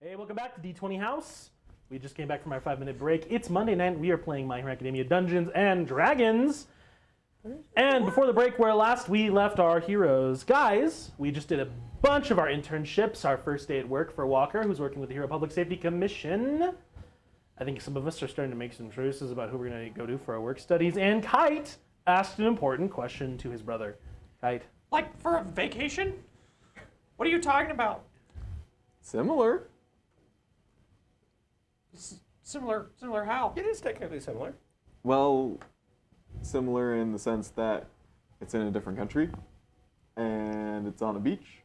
Hey, welcome back to D20 House. We just came back from our 5-minute break. It's Monday night, and we are playing My Hero Academia Dungeons and Dragons. And before the break, where last we left our heroes, guys, we just did a bunch of our internships. Our first day at work for Walker, who's working with the Hero Public Safety Commission. I think some of us are starting to make some choices about who we're going to go do for our work studies. And Kite asked an important question to his brother. Kite. Like for a vacation? What are you talking about? Similar. Similar how? It is technically similar. Well, similar in the sense that it's in a different country and it's on a beach.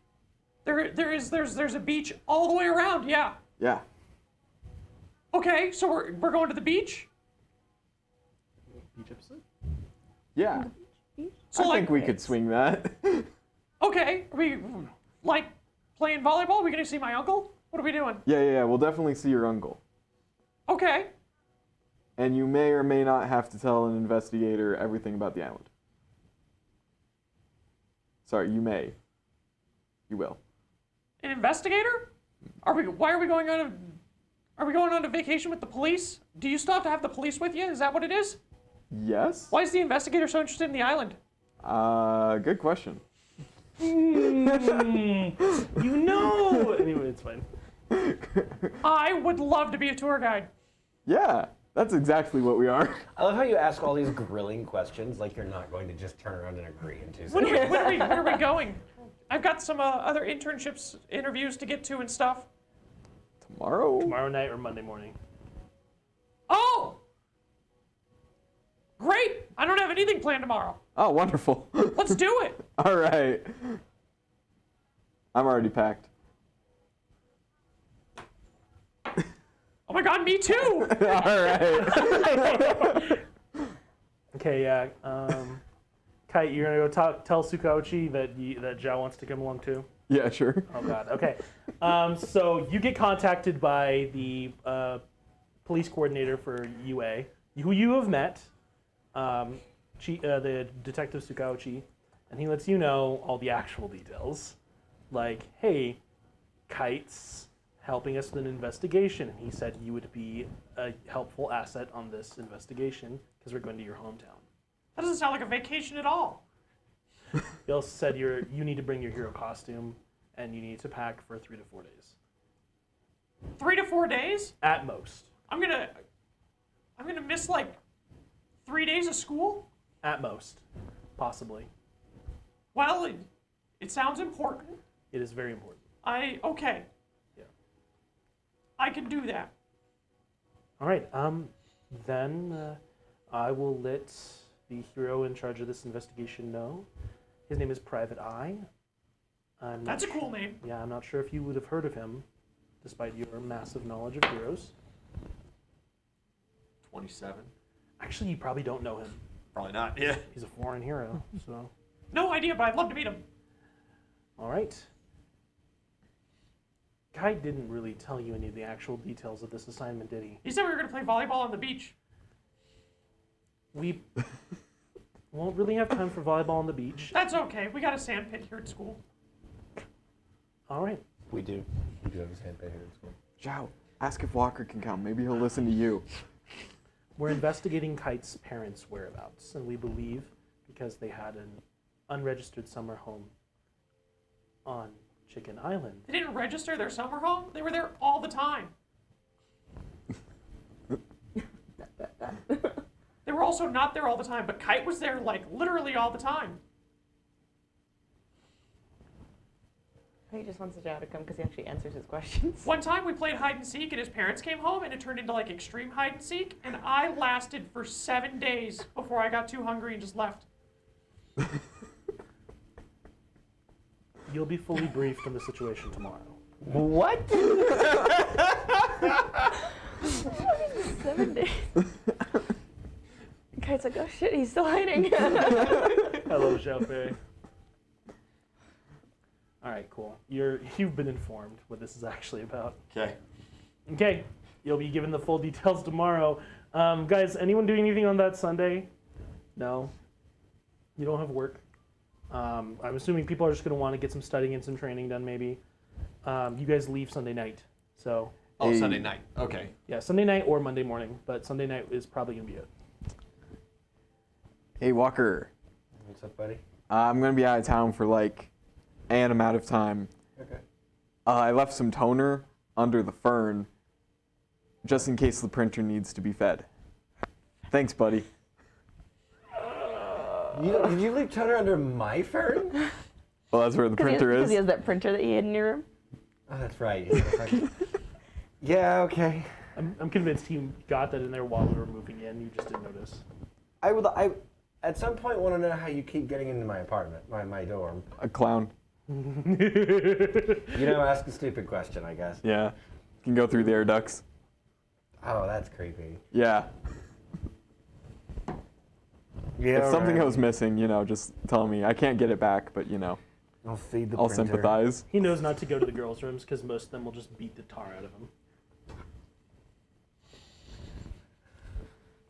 There's a beach all the way around, yeah. Yeah. Okay, so we're going to the beach? Beach episode? Yeah. So I think we could swing that. Okay, are we like playing volleyball? Are we gonna see my uncle? What are we doing? Yeah. We'll definitely see your uncle. Okay. And you may or may not have to tell an investigator everything about the island. Sorry, you may. You will. An investigator? Why are we going on a vacation with the police? Do you still have to have the police with you? Is that what it is? Yes? Why is the investigator so interested in the island? Good question. You know! Anyway, it's fine. I would love to be a tour guide. Yeah, that's exactly what we are. I love how you ask all these grilling questions like you're not going to just turn around and agree in 2 When seconds. are we going? I've got some other internships interviews to get to and stuff. Tomorrow? Tomorrow night or Monday morning. Oh! Great! I don't have anything planned tomorrow. Oh, wonderful. Let's do it! All right. I'm already packed. Oh my god, me too! All right. Okay, yeah. Kite, you're gonna go tell Sukauchi that Zhao wants to come along too. Yeah, sure. Oh God. Okay. So you get contacted by the police coordinator for UA, who you have met, the detective Sukauchi, and he lets you know all the actual details, like, hey, Kite's helping us with an investigation, and he said you would be a helpful asset on this investigation because we're going to your hometown. That doesn't sound like a vacation at all. He also said you need to bring your hero costume, and you need to pack for 3 to 4 days. 3 to 4 days? At most. I'm gonna miss like 3 days of school? At most. Possibly. Well, it sounds important. It is very important. Okay. Yeah. I can do that. All right. Then I will let the hero in charge of this investigation know. His name is Private Eye. That's a cool name. Yeah, I'm not sure if you would have heard of him, despite your massive knowledge of heroes. 27. Actually, you probably don't know him. Probably not, yeah. He's a foreign hero, so. No idea, but I'd love to meet him. All right. Kai didn't really tell you any of the actual details of this assignment, did he? He said we were gonna play volleyball on the beach. We won't really have time for volleyball on the beach. That's okay. We got a sand pit here at school. All right. We do. We do have a sandpit here in school. Zhao, ask if Walker can come. Maybe he'll listen to you. We're investigating Kite's parents' whereabouts, and we believe because they had an unregistered summer home on Chicken Island. They didn't register their summer home. They were there all the time. They were also not there all the time, but Kite was there like literally all the time. He just wants Zhao to come because he actually answers his questions. One time we played hide and seek and his parents came home and it turned into like extreme hide and seek and I lasted for 7 days before I got too hungry and just left. You'll be fully briefed on the situation tomorrow. What? 7 days. Kite's like, oh shit, he's still hiding. Hello, Xiaofei. All right, cool. You've been informed what this is actually about. Okay. Okay, you'll be given the full details tomorrow. Guys, anyone doing anything on that Sunday? No? You don't have work? I'm assuming people are just going to want to get some studying and some training done maybe. You guys leave Sunday night. So Oh, Hey. Sunday night. Okay. yeah, Sunday night or Monday morning, but Sunday night is probably gonna be it. Hey, Walker. What's up, buddy? I'm gonna be out of town for like an amount of time. Okay. I left some toner under the fern, just in case the printer needs to be fed. Thanks, buddy. Did you leave toner under my fern? Well, that's where the printer Because is. he has that printer that you had in your room. Oh, that's right. Yeah, okay. I'm convinced he got that in there while we were moving in. You just didn't notice. I at some point want to know how you keep getting into my apartment, my dorm. A clown. You know, ask a stupid question, I guess. Yeah. You can go through the air ducts. Oh, that's creepy. Yeah. Yeah. If something goes missing, just tell me. I can't get it back, but I'll feed the I'll printer. sympathize. He knows not to go to the girls' rooms because most of them will just beat the tar out of him.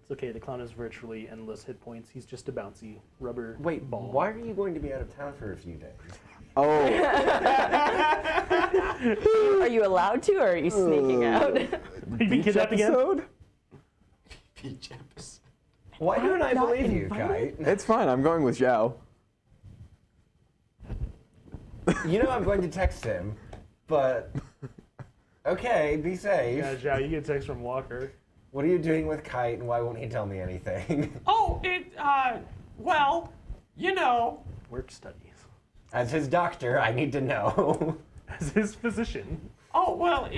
It's okay. The clown has virtually endless hit points. He's just a bouncy rubber Wait, ball. why are you going to be out of town for a few days? Oh, Are you allowed to, or are you sneaking out? You been beach kidnapped again? episode? Beach episode. Why don't I not believe you, invited? Kite? It's fine. I'm going with Zhao. You know I'm going to text him, but okay, be safe. Yeah, Zhao, you get a text from Walker. What are you doing with Kite, and why won't he tell me anything? Oh, well, you know. Work studies. As his doctor, I need to know. As his physician. Oh, well,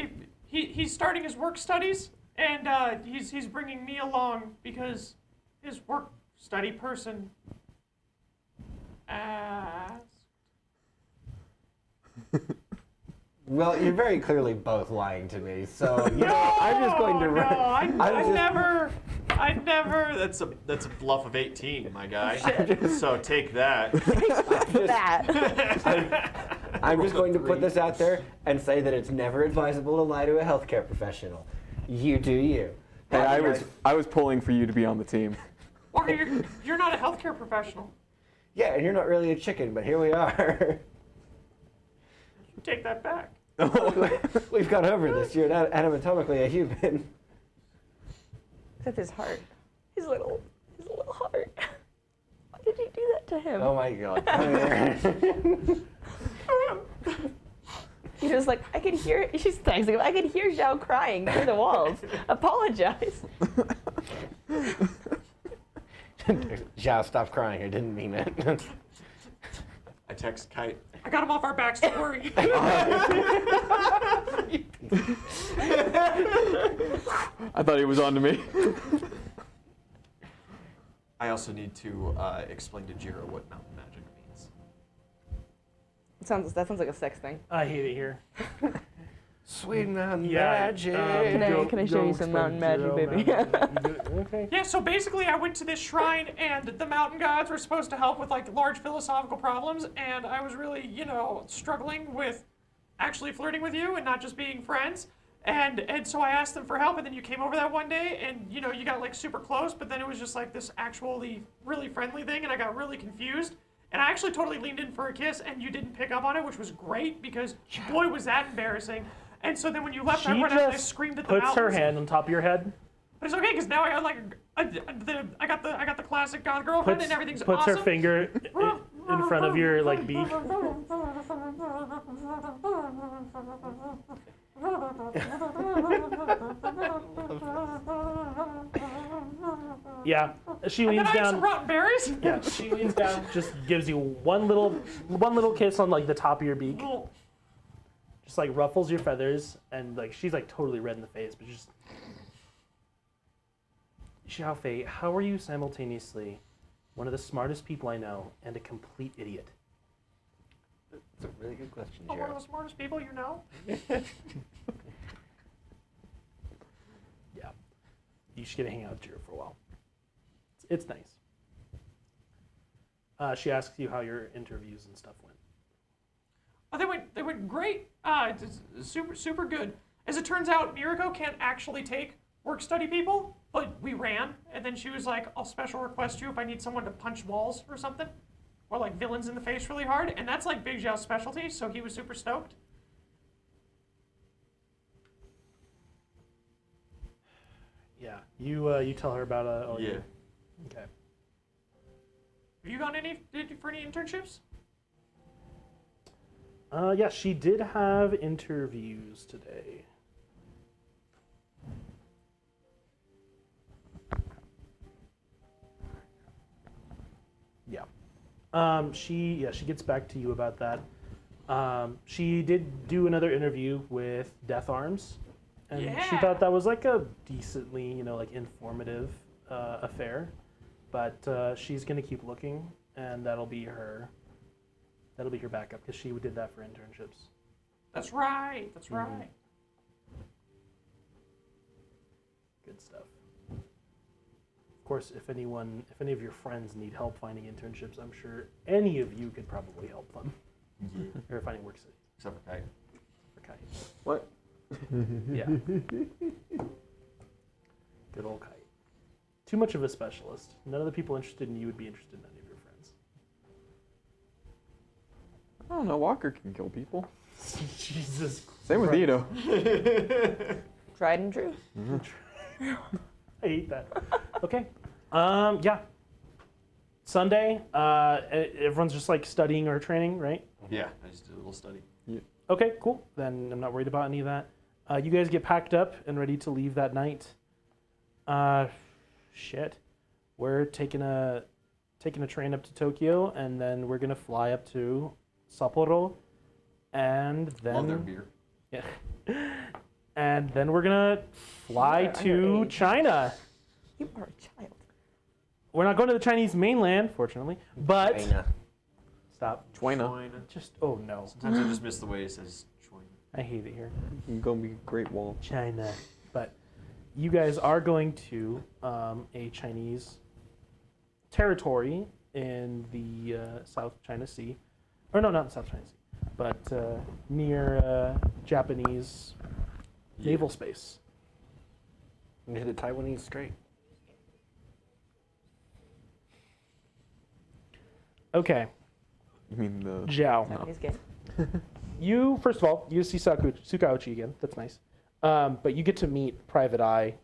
he's starting his work studies, and he's bringing me along because his work study person asked. Well, you're very clearly both lying to me, so I'm just going to. No, I'm I never. That's a bluff of 18, my guy. So take that. That. I'm just going to put this out there and say that it's never advisable to lie to a healthcare professional. You do you. Hey, I was pulling for you to be on the team. Walker, you're not a healthcare professional. Yeah, and you're not really a chicken, but here we are. Take that back. We've gone over this. You're not anatomically a human. Except his heart. His little heart. Why did you do that to him? Oh my god. Come here. He was like, I could hear. She's texting him. I could hear Zhao crying through the walls. Apologize. Zhao, stop crying. I didn't mean it. I text Kite. I got him off our backs, don't worry. I thought he was on to me. I also need to explain to Jiro what mountain magic means. That sounds like a sex thing. I hate it here. Sweet mountain Yeah, magic. Can I show you some mountain magic, baby? Okay. Yeah, so basically I went to this shrine and the mountain gods were supposed to help with like large philosophical problems, and I was really, struggling with actually flirting with you and not just being friends. And so I asked them for help, and then you came over that one day and you got like super close, but then it was just like this actually really friendly thing, and I got really confused. And I actually totally leaned in for a kiss, and you didn't pick up on it, which was great because boy was that embarrassing. And so then when you left, I She ran out and I just screamed at the puts mountains. her hand on top of your head, But it's okay because now I got like I got the classic god girlfriend and everything's puts awesome. her finger in front of your like beak. Yeah, she And leans then I ate some down. rotten berries. Yeah, she leans down, just gives you one little kiss on like the top of your beak. Well, Just like ruffles your feathers, and like she's like totally red in the face, but just. Xiaofei, how are you simultaneously one of the smartest people I know and a complete idiot? It's a really good question, I'm one of Jared. the smartest people you know. Yeah, you should get to hang out with Jiro for a while. It's nice. She asks you how your interviews and stuff went. Oh, they went great. It's super good. As it turns out, Miriko can't actually take work study people, but we ran, and then she was like, I'll special request you if I need someone to punch walls or something, or like villains in the face really hard, and that's like Big Zhao's specialty, so he was super stoked. Yeah. You tell her about Yeah. Okay. Have you gone for any internships? Yeah, she did have interviews today. Yeah. She gets back to you about that. She did do another interview with Death Arms, and she Yeah. thought that was like a decently, like informative affair. But she's gonna keep looking, and that'll be her backup because she did that for internships. That's right. That's right. Good stuff. Of course, if any of your friends need help finding internships, I'm sure any of you could probably help them. Yeah. Or finding work cities. Except for Kite. Okay. What? Yeah. Good old Kite. Too much of a specialist. None of the people interested in you would be interested in any of your friends. I don't know. Walker can kill people. Jesus. Same with Christ. Ito. Tried and true. I hate that. Okay. Yeah. Sunday, everyone's just like studying or training, right? Yeah, I just did a little study. Okay, cool. Then I'm not worried about any of that. You guys get packed up and ready to leave that night. Shit. We're taking a train up to Tokyo, and then we're gonna fly up to Sapporo, and then Love their beer. yeah, and then we're gonna fly You're to underage. China. You are a child. We're not going to the Chinese mainland, fortunately, but China. stop. China. Just oh no, Sometimes I just miss the way it says China. I hate it here. Gonna be Great Wall. China. But you guys are going to a Chinese territory in the South China Sea. Or no, not the South China Sea, but near Japanese naval space. Near the Taiwanese Strait. Okay, You mean the? Zhao. Japanese game. You, first of all, you see Sukauchi again. That's nice. But you get to meet Private Eye,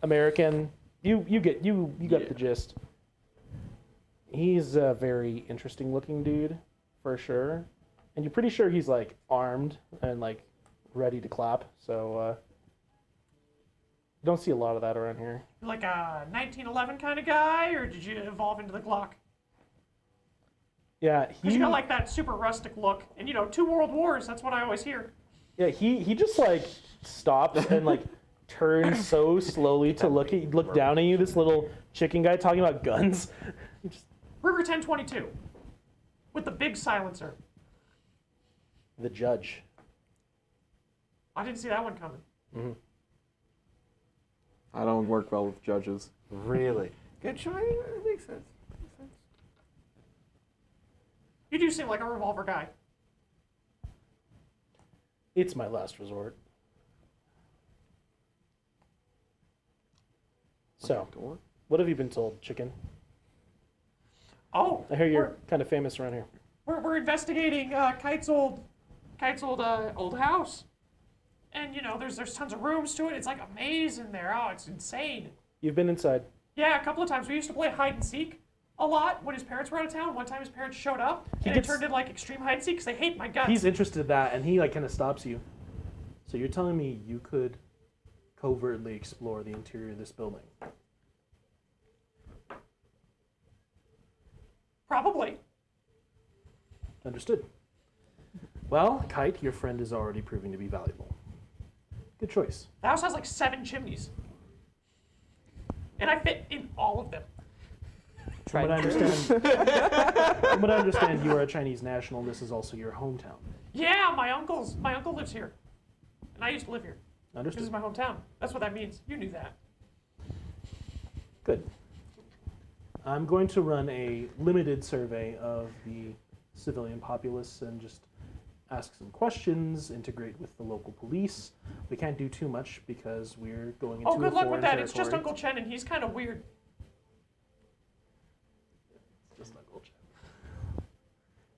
American. You got the gist. He's a very interesting looking dude, for sure. And you're pretty sure he's like armed and like ready to clap. So you don't see a lot of that around here. Like a 1911 kind of guy, or did you evolve into the Glock? Yeah, Because you got like that super rustic look, and 2 world wars. That's what I always hear. yeah, he just like stops and like turns so slowly to look down at you. This little chicken guy talking about guns. He just, Ruger 1022 with the big silencer. the judge. I didn't see that one coming. I don't work well with judges. Really? Good choice. That makes sense. You do seem like a revolver guy. It's my last resort. So, Door? what have you been told, chicken? Oh, I hear you're kind of famous around here. we're investigating Kite's old house, and there's tons of rooms to it. It's like a maze in there. Oh, it's insane. You've been inside. Yeah, a couple of times we used to play hide and seek a lot when his parents were out of town. One time his parents showed up, and gets- it turned into like extreme hide and seek because they hate my guts. He's interested in that, and he like kind of stops you. So you're telling me you could covertly explore the interior of this building? Probably. Understood. Well, Kite, your friend is already proving to be valuable. Good choice. The house has like 7 chimneys, and I fit in all of them. From what I understand, from what I understand, you are a Chinese national. And this is also your hometown. Yeah, my uncle lives here, and I used to live here. This Understood. is my hometown. That's what that means. You knew that. Good. I'm going to run a limited survey of the civilian populace and just ask some questions, integrate with the local police. We can't do too much because we're going into Oh, good a luck foreign with that. It's just territory. Uncle Chen, and he's kind of weird. Just Uncle Chen.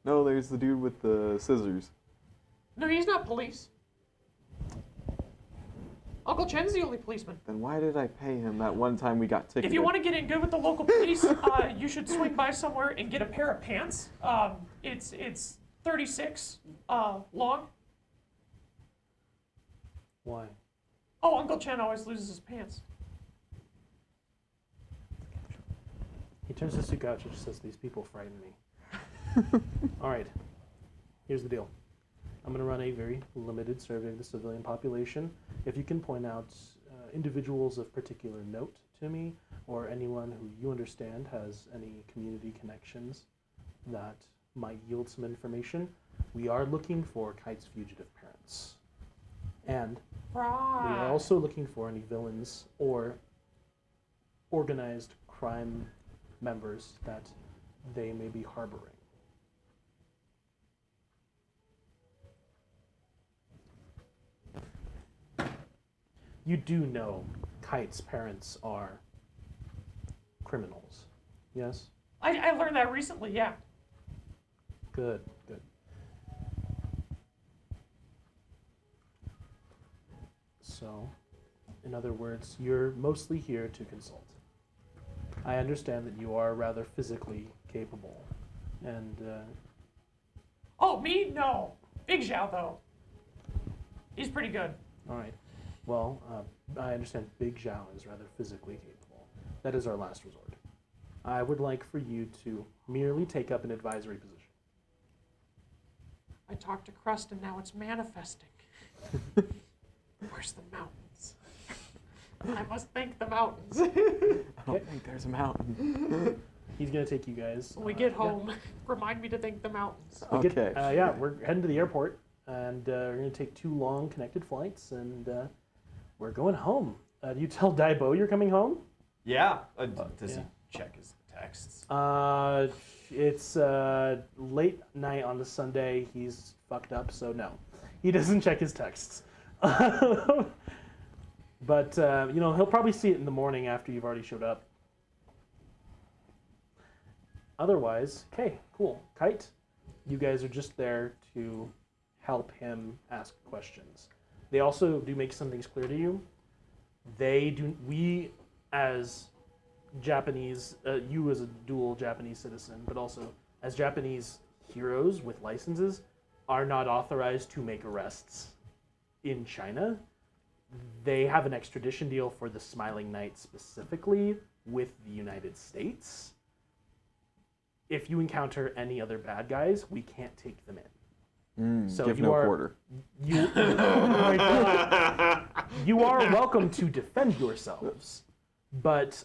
No, there's the dude with the scissors. No, he's not police. Uncle Uncle Chen's the only policeman. Then why did I pay him that one time we got ticketed? If you want to get in good with the local police, you should swing by somewhere and get a pair of pants. It's 36 long. Why? Oh, Uncle Chen always loses his pants. He turns to Sukauchi and says, "These people frighten me." All right. Here's the deal. I'm going to run a very limited survey of the civilian population. If you can point out individuals of particular note to me, or anyone who you understand has any community connections that might yield some information, we are looking for Kite's fugitive parents. And we Right. are also looking for any villains or organized crime members that they may be harboring. You do know Kite's parents are criminals, yes? I learned that recently, yeah. Good, good. So, in other words, you're mostly here to consult. I understand that you are rather physically capable, and Oh, me? No. Big Zhao, though. He's pretty good. all right. Well, I understand Big Zhao is rather physically capable. That is our last resort. I would like for you to merely take up an advisory position. I talked to Crust and now it's manifesting. Where's the mountains? I must thank the mountains. I don't think there's a mountain. He's gonna take you guys. When we get home, remind me to thank the mountains. We get- Okay. yeah, we're heading to the airport, and we're gonna take 2 long connected flights, and we're going home. Do you tell Daibo you're coming home? Yeah. Does yeah. he check his texts? It's late night on the Sunday. He's fucked up, so no, he doesn't check his texts. But he'll probably see it in the morning after you've already showed up. Otherwise, okay, cool. Kite, you guys are just there to help him ask questions. They also do make some things clear to you. We as Japanese, you as a dual Japanese citizen, but also as Japanese heroes with licenses, are not authorized to make arrests in China. They have an extradition deal for the Smiling Knight specifically with the United States. If you encounter any other bad guys, we can't take them in. So Give you no are- quarter. You, you are welcome to defend yourselves, but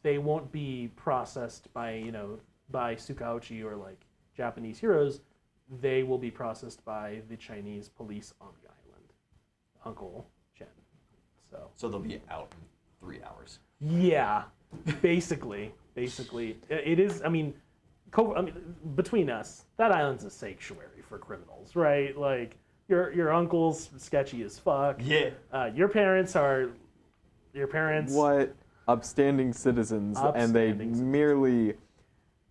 they won't be processed by Sukauchi or like Japanese heroes. They will be processed by the Chinese police on the island, Uncle Chen. So they'll be out in 3 hours. Yeah, basically, it is. I mean, between us, that island's a sanctuary for criminals, right? Like your uncle's sketchy as fuck. Yeah. Your parents are your parents. What upstanding citizens, and they Upstanding citizens. merely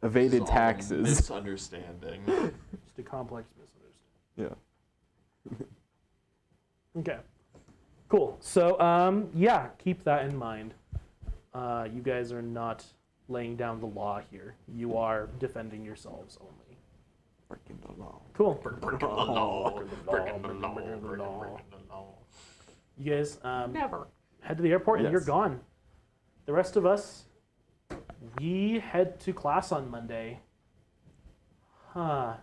evaded This is all a taxes. Misunderstanding. Just a complex misunderstanding. Yeah. Okay. Cool. So, yeah, keep that in mind. You guys are not laying down the law here. You are defending yourselves only. Breaking the law. Cool. Breaking the law. Breaking the law. Breaking the law. You guys Never. head to the airport and you're Yes. gone. The rest of us, we head to class on Monday. Huh.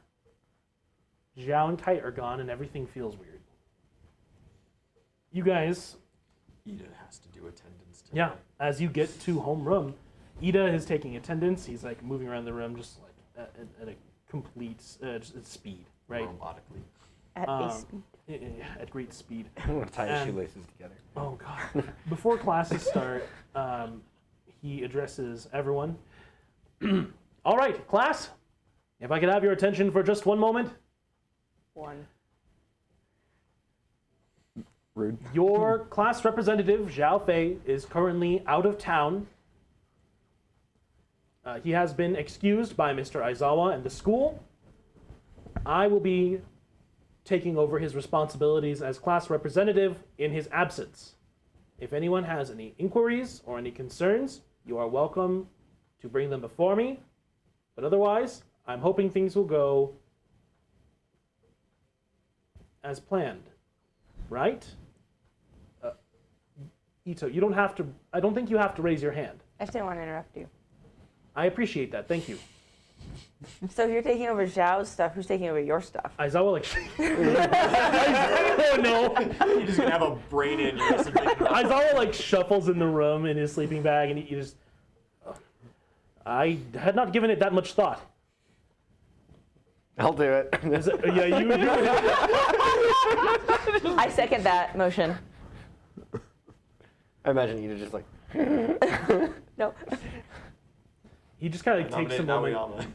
Zhao and Kite are gone and everything feels weird. You guys, Ida has to do attendance today. yeah, as you get to homeroom, Ida is taking attendance. He's like moving around the room just like at a complete just at speed, right? Robotically. At a speed. At great speed. I'm gonna tie his And- shoelaces together. Oh God! Before classes start, he addresses everyone. All right, class. If I could have your attention for just one moment. One. Rude. Your class representative, Zhao Fei, is currently out of town. He has been excused by Mr. Aizawa and the school. I will be taking over his responsibilities as class representative in his absence. If anyone has any inquiries or any concerns, you are welcome to bring them before me. But otherwise, I'm hoping things will go as planned. Right? Ito, you don't have to, I don't think you have to raise your hand. I just didn't want to interrupt you. I appreciate that, thank you. So if you're taking over Zhao's stuff, who's taking over your stuff? Aizawa like, oh no. You're just gonna have a brain aneurysm. Aizawa like shuffles in the room in his sleeping bag and he just, I had not given it that much thought. I'll do it. Yeah, you I second that motion. I imagine you just like. No. He just kind of like takes a moment. Naoyama.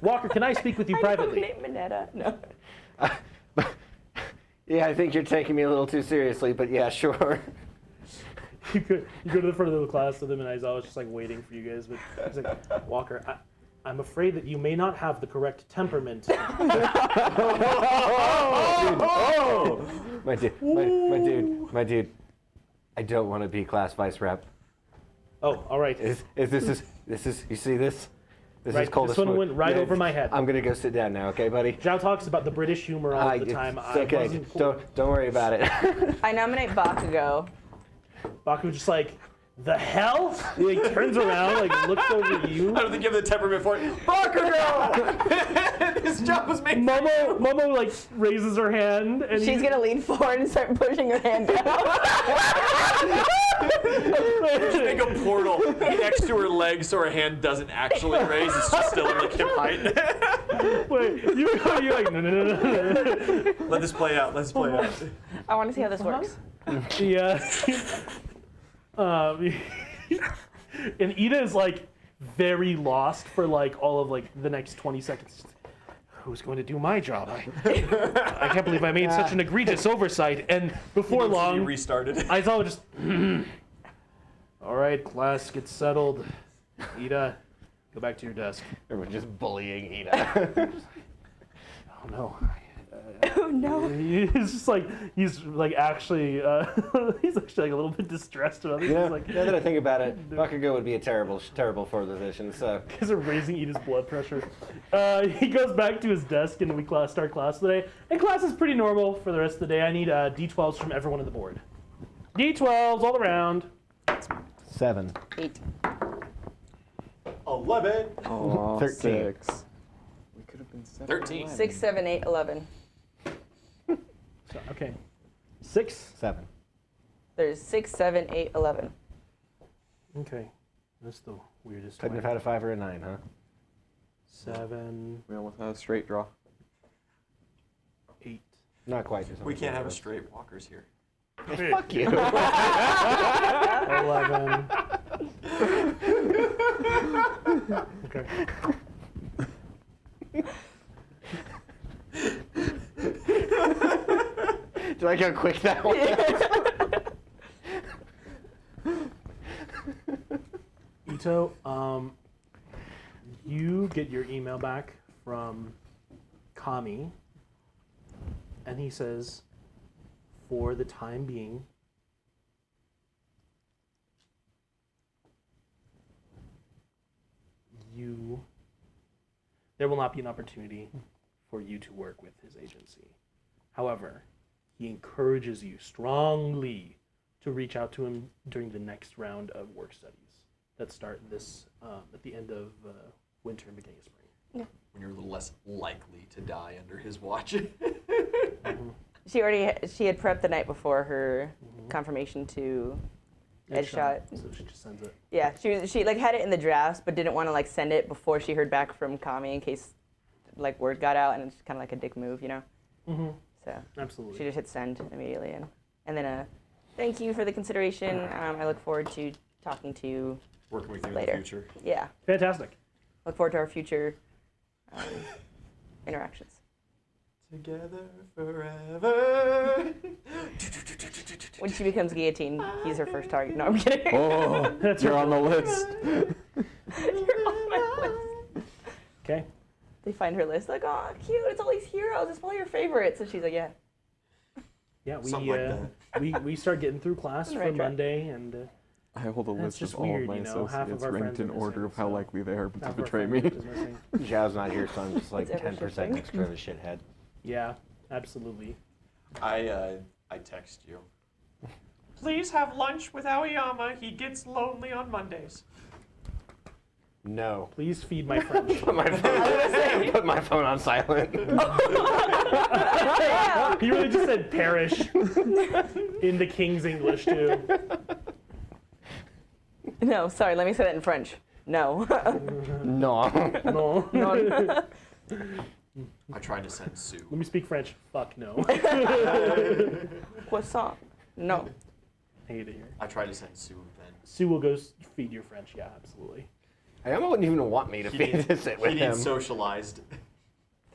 Walker, can I speak with you privately? Name Minetta. No. Yeah, I think you're taking me a little too seriously, but yeah, sure. You go to the front of the class with him, and Aizawa's just like waiting for you guys. But he's like, Walker, I'm afraid that you may not have the correct temperament. My dude. I don't want to be class vice rep. Oh, all right. This is you see this? This Right, is cold this as one food. went right over my head. I'm gonna go sit down now, okay, buddy? Zhao talks about the British humor all the time. It's okay. wasn't Don't worry about it. I nominate Bakugo. Baku just like, the hell? He like turns around, like looks over at you. I don't think you have the temperament for it. Bakugo! This job was made. Momo like raises her hand, and She's gonna lean forward and start pushing her hand down. Just make a portal next to her leg so her hand doesn't actually raise. It's just still in like hip height. Wait, you're like no. Let this play out. Let this play out. I want to see how this works. Yeah. And Ida is like very lost for like all of like the next 20 seconds. Who's going to do my job? I can't believe I made such an egregious oversight. And before He long, restarted. Aizawa just, all right, class, get settled. Ida, go back to your desk. Everyone's just bullying Ida. Oh no. Oh no. He's just like, he's actually, he's actually like a little bit distressed about this. You know, He's like, now that I think about it, Bakugo would be a terrible for the position. So because of raising Ida's blood pressure. He goes back to his desk and we start class today. And class is pretty normal for the rest of the day. I need D12s from everyone on the board. D12s all around. 7. 8. 11. Oh, 13. 6. We could have been 7. 13. 6, 7, 8, 11. So, okay. 6. 7. There's 6, 7, 8, 11. Okay. That's the weirdest Couldn't one. have had a 5 or a 9, huh? 7, We almost had a straight draw. 8. Not quite. There's We something can't have a wrong straight walkers here. with it. Fuck you. 11. Okay. Do I like how quick that was? Ito, you get your email back from Kami, and he says, for the time being, there will not be an opportunity for you to work with his agency. However, he encourages you strongly to reach out to him during the next round of work studies that start this at the end of winter and beginning of spring. When you're a little less likely to die under his watch. She had prepped the night before her confirmation to Headshot. So she just sends it. Yeah, she like had it in the drafts, but didn't want to like send it before she heard back from Kami in case like word got out, and it's kind of like a dick move, you know. Mm-hmm. So Absolutely. she just hit send immediately, and then thank you for the consideration. I look forward to talking to you. Working with you Later. in the future. Yeah, Fantastic. look forward to our future interactions. Together forever. When she becomes guillotine, he's her first target. No, I'm kidding. Oh, That's you're on the list. You're on my list. Okay. They find her list. Like, oh, cute. It's all these heroes. It's all your favorites. And she's like, yeah. Yeah, we Something like we start getting through class for Right track. Monday, and I hold a That's list just of all weird, of my you know, half of associates our ranked friends in are order missing, of how so likely they are to half of our betray friend me. group is missing. Zhao's not here, so I'm just like It's ever 10% shifting. extra of a shithead. Yeah, absolutely. I text you. Please have lunch with Aoyama. He gets lonely on Mondays. No. Please feed my French. Put my phone on silent. He really just said perish in the King's English too. No, sorry. Let me say that in French. No. No. No. No. I tried to send Sue. Let me speak French. Fuck no. Croissant. No. I hate it here. I tried to send Sue then. Sue will go feed your French. Yeah, absolutely. Ayama wouldn't even want me to sit with He him. needs socialized.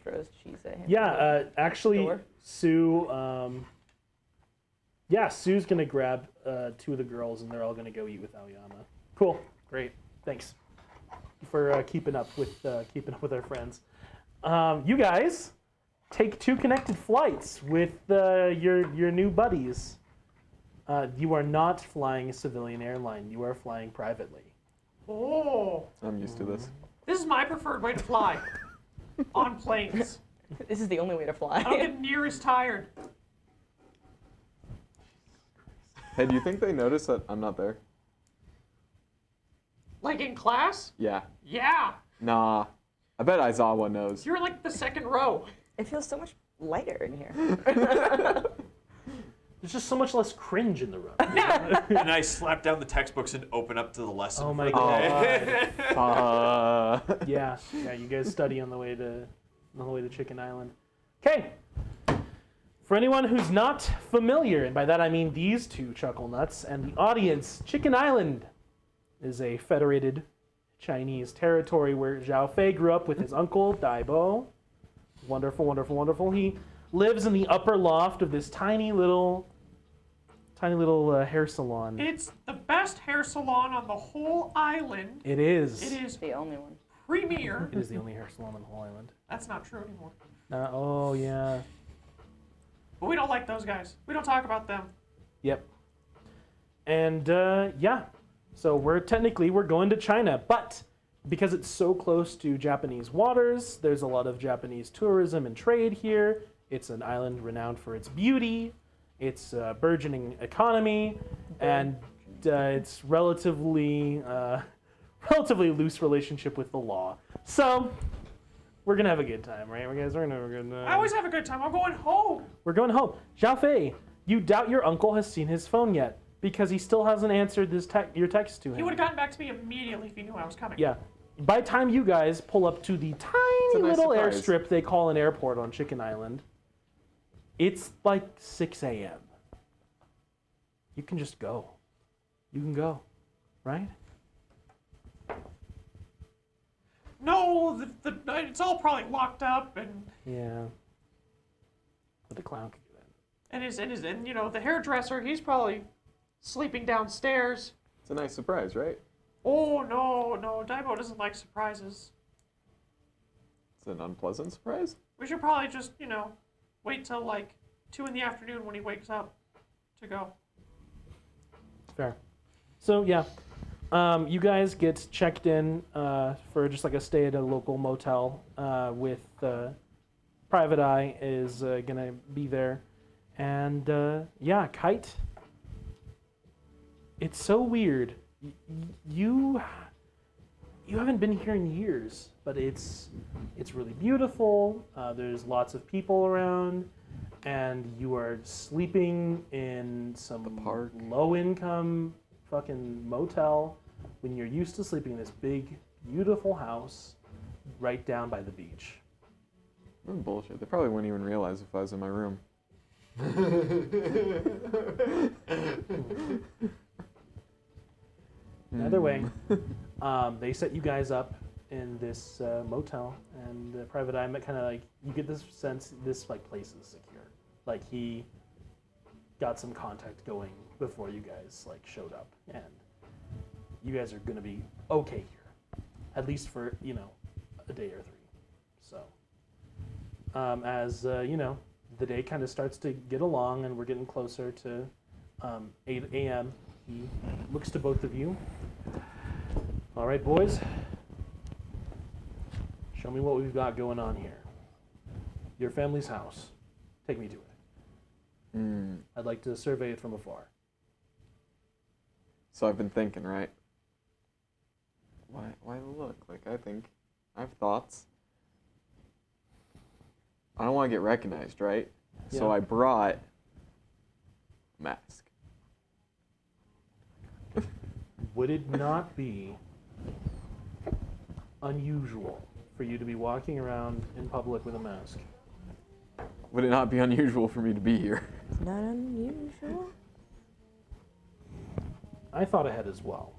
Throws cheese at him. Yeah, actually, Door. Sue. Yeah, Sue's gonna grab two of the girls, and they're all gonna go eat with Aoyama. Cool, great, thanks for keeping up with our friends. You guys take 2 connected flights with your new buddies. You are not flying a civilian airline. You are flying privately. Oh, I'm used to this. this is my preferred way to fly. On planes. This is the only way to I don't fly. get near as tired. Hey, do you think they notice that I'm not there? Like in class? Yeah. Yeah. Nah. I bet Aizawa knows. You're like the second row. It feels so much lighter in here. There's just so much less cringe in the room. And I slap down the textbooks and open up to the lesson. Oh for my the day. god. Yeah, you guys study on the way to Chicken Island. Okay. For anyone who's not familiar, and by that I mean these 2 chuckle nuts and the audience, Chicken Island is a federated Chinese territory where Zhao Fei grew up with his uncle Daibo. Wonderful, wonderful, wonderful. He lives in the upper loft of this tiny little hair salon. It's the best hair salon on the whole island. It is. It is The only one. premier. It is the only hair salon on the whole island. That's not true anymore. Oh yeah. But we don't like those guys. We don't talk about them. Yep. And yeah, so we're going to China, but because it's so close to Japanese waters, there's a lot of Japanese tourism and trade here. It's an island renowned for its beauty, its burgeoning economy, and its relatively loose relationship with the law. So we're gonna have a good time, right? We're gonna have a good time. I always have a good time. I'm going home. We're going home. Zhao Fei, you doubt your uncle has seen his phone yet because he still hasn't answered your text to him. He would have gotten back to me immediately if he knew I was coming. Yeah. By the time you guys pull up to the tiny a nice little surprise. airstrip they call an airport on Chicken Island, it's like 6 a.m. You can just go. You can go, right? No, it's all probably locked up, and Yeah. But the clown could get in. and you know the hairdresser. He's probably sleeping downstairs. It's a nice surprise, right? Oh no, Daibo doesn't like surprises. It's an unpleasant surprise. We should probably just wait till like 2 in the afternoon when he wakes up to go. Fair. So yeah, you guys get checked in for just like a stay at a local motel with Private Eye is gonna be there, and yeah, Kite. It's so weird. You haven't been here in years, but it's really beautiful. There's lots of people around, and you are sleeping in some park. low-income fucking motel when you're used to sleeping in this big, beautiful house right down by the beach. Bullshit. They probably wouldn't even realize if I was in my room. Either way, they set you guys up in this motel, and Private Eye kind of like you get this sense this like place is secure. Like he got some contact going before you guys like showed up, and you guys are gonna be okay here, at least for a day or 3. So as the day kind of starts to get along and we're getting closer to 8 a.m. He looks to both of you. All right, boys. Show me what we've got going on here. Your family's house. Take me to it. I'd like to survey it from afar. So I've been thinking, right? Why look? Like, I have thoughts. I don't want to get recognized, right? So Yeah. I brought a mask. Would it not be unusual for you to be walking around in public with a mask? Would it not be unusual for me to be here? Not unusual. I thought ahead as well.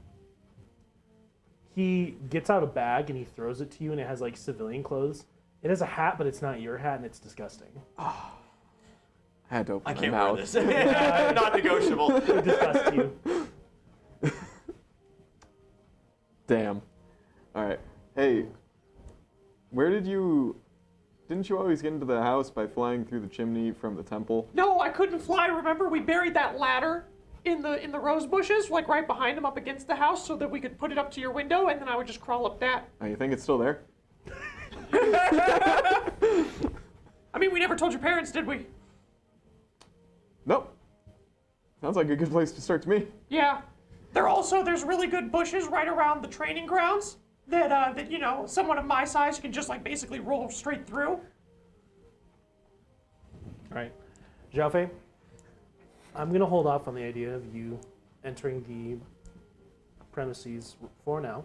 He gets out a bag and he throws it to you, and it has like civilian clothes. It has a hat, but it's not your hat, and it's disgusting. I had to open I my can't mouth. wear this. Not negotiable. It disgusts you. Damn. All right. Hey, didn't you always get into the house by flying through the chimney from the temple? No, I couldn't fly. Remember, we buried that ladder in the rose bushes, like right behind him, up against the house, so that we could put it up to your window, and then I would just crawl up that. Oh, you think it's still there? I mean, we never told your parents, did we? Nope. Sounds like a good place to start to me. Yeah. There's really good bushes right around the training grounds that someone of my size can just like basically roll straight through. All right. Xiaofei, I'm going to hold off on the idea of you entering the premises for now.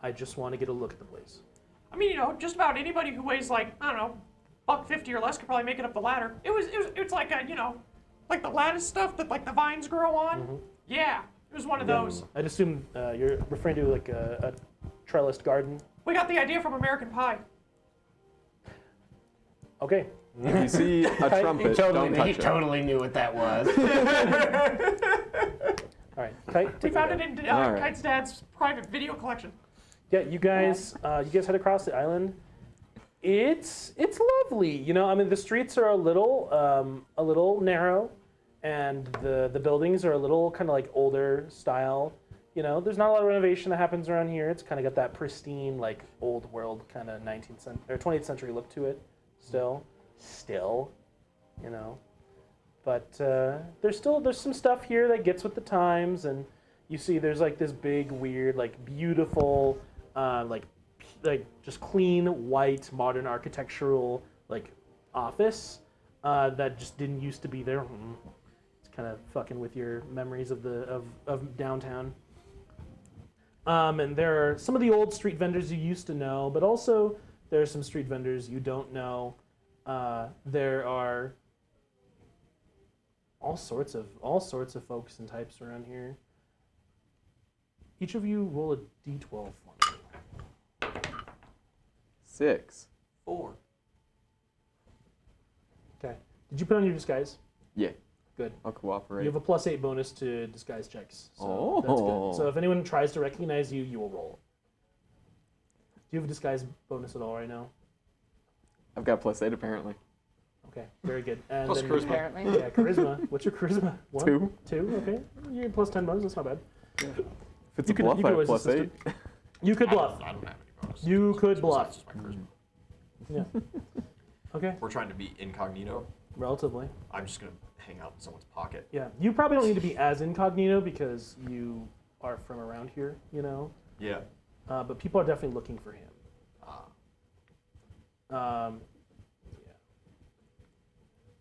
I just want to get a look at the place. I mean, just about anybody who weighs like, I don't know, $150 or less could probably make it up the ladder. It's like like the lattice stuff that like the vines grow on. Mm-hmm. Yeah, it was one of those. I'd assume you're referring to like a trellised garden. We got the idea from American Pie. Okay. If you see a trumpet, don't touch He it. totally knew what that was. All right. Kite, We take found it. it in All right. Kite's dad's private video collection. Yeah, you guys head across the island. It's lovely. I mean, the streets are a little narrow, and the buildings are a little kind of like older style. There's not a lot of renovation that happens around here. It's kind of got that pristine, like old world kind of 19th century or 20th century look to it. Still, But there's some stuff here that gets with the times, and you see there's like this big, weird, like beautiful, like just clean white modern architectural like office that just didn't used to be there. It's kind of fucking with your memories of of downtown. And there are some of the old street vendors you used to know, but also there are some street vendors you don't know. There are all sorts of folks and types around here. Each of you roll a d12 for me. 6. 4. Okay. Did you put on your disguise? Yeah, Good. I'll cooperate. You have a +8 bonus to disguise checks. So that's Oh. good. So if anyone tries to recognize you, you will roll. Do you have a disguise bonus at all right now? I've got +8 apparently. Okay, very good. And Plus then charisma. Apparently. Yeah, charisma. What's your charisma? 1? 2. 2, okay. You're +10 bonus, that's not bad. If it's You a could- bluff, you I could have always +8. You could bluff. I don't have any bonus. You could Besides bluff. just my charisma. Yeah. Okay, We're trying to be incognito. relatively. I'm just gonna hang out in someone's pocket. Yeah, you probably don't need to be as incognito because you are from around here, Yeah. But people are definitely looking for him. Ah. Yeah.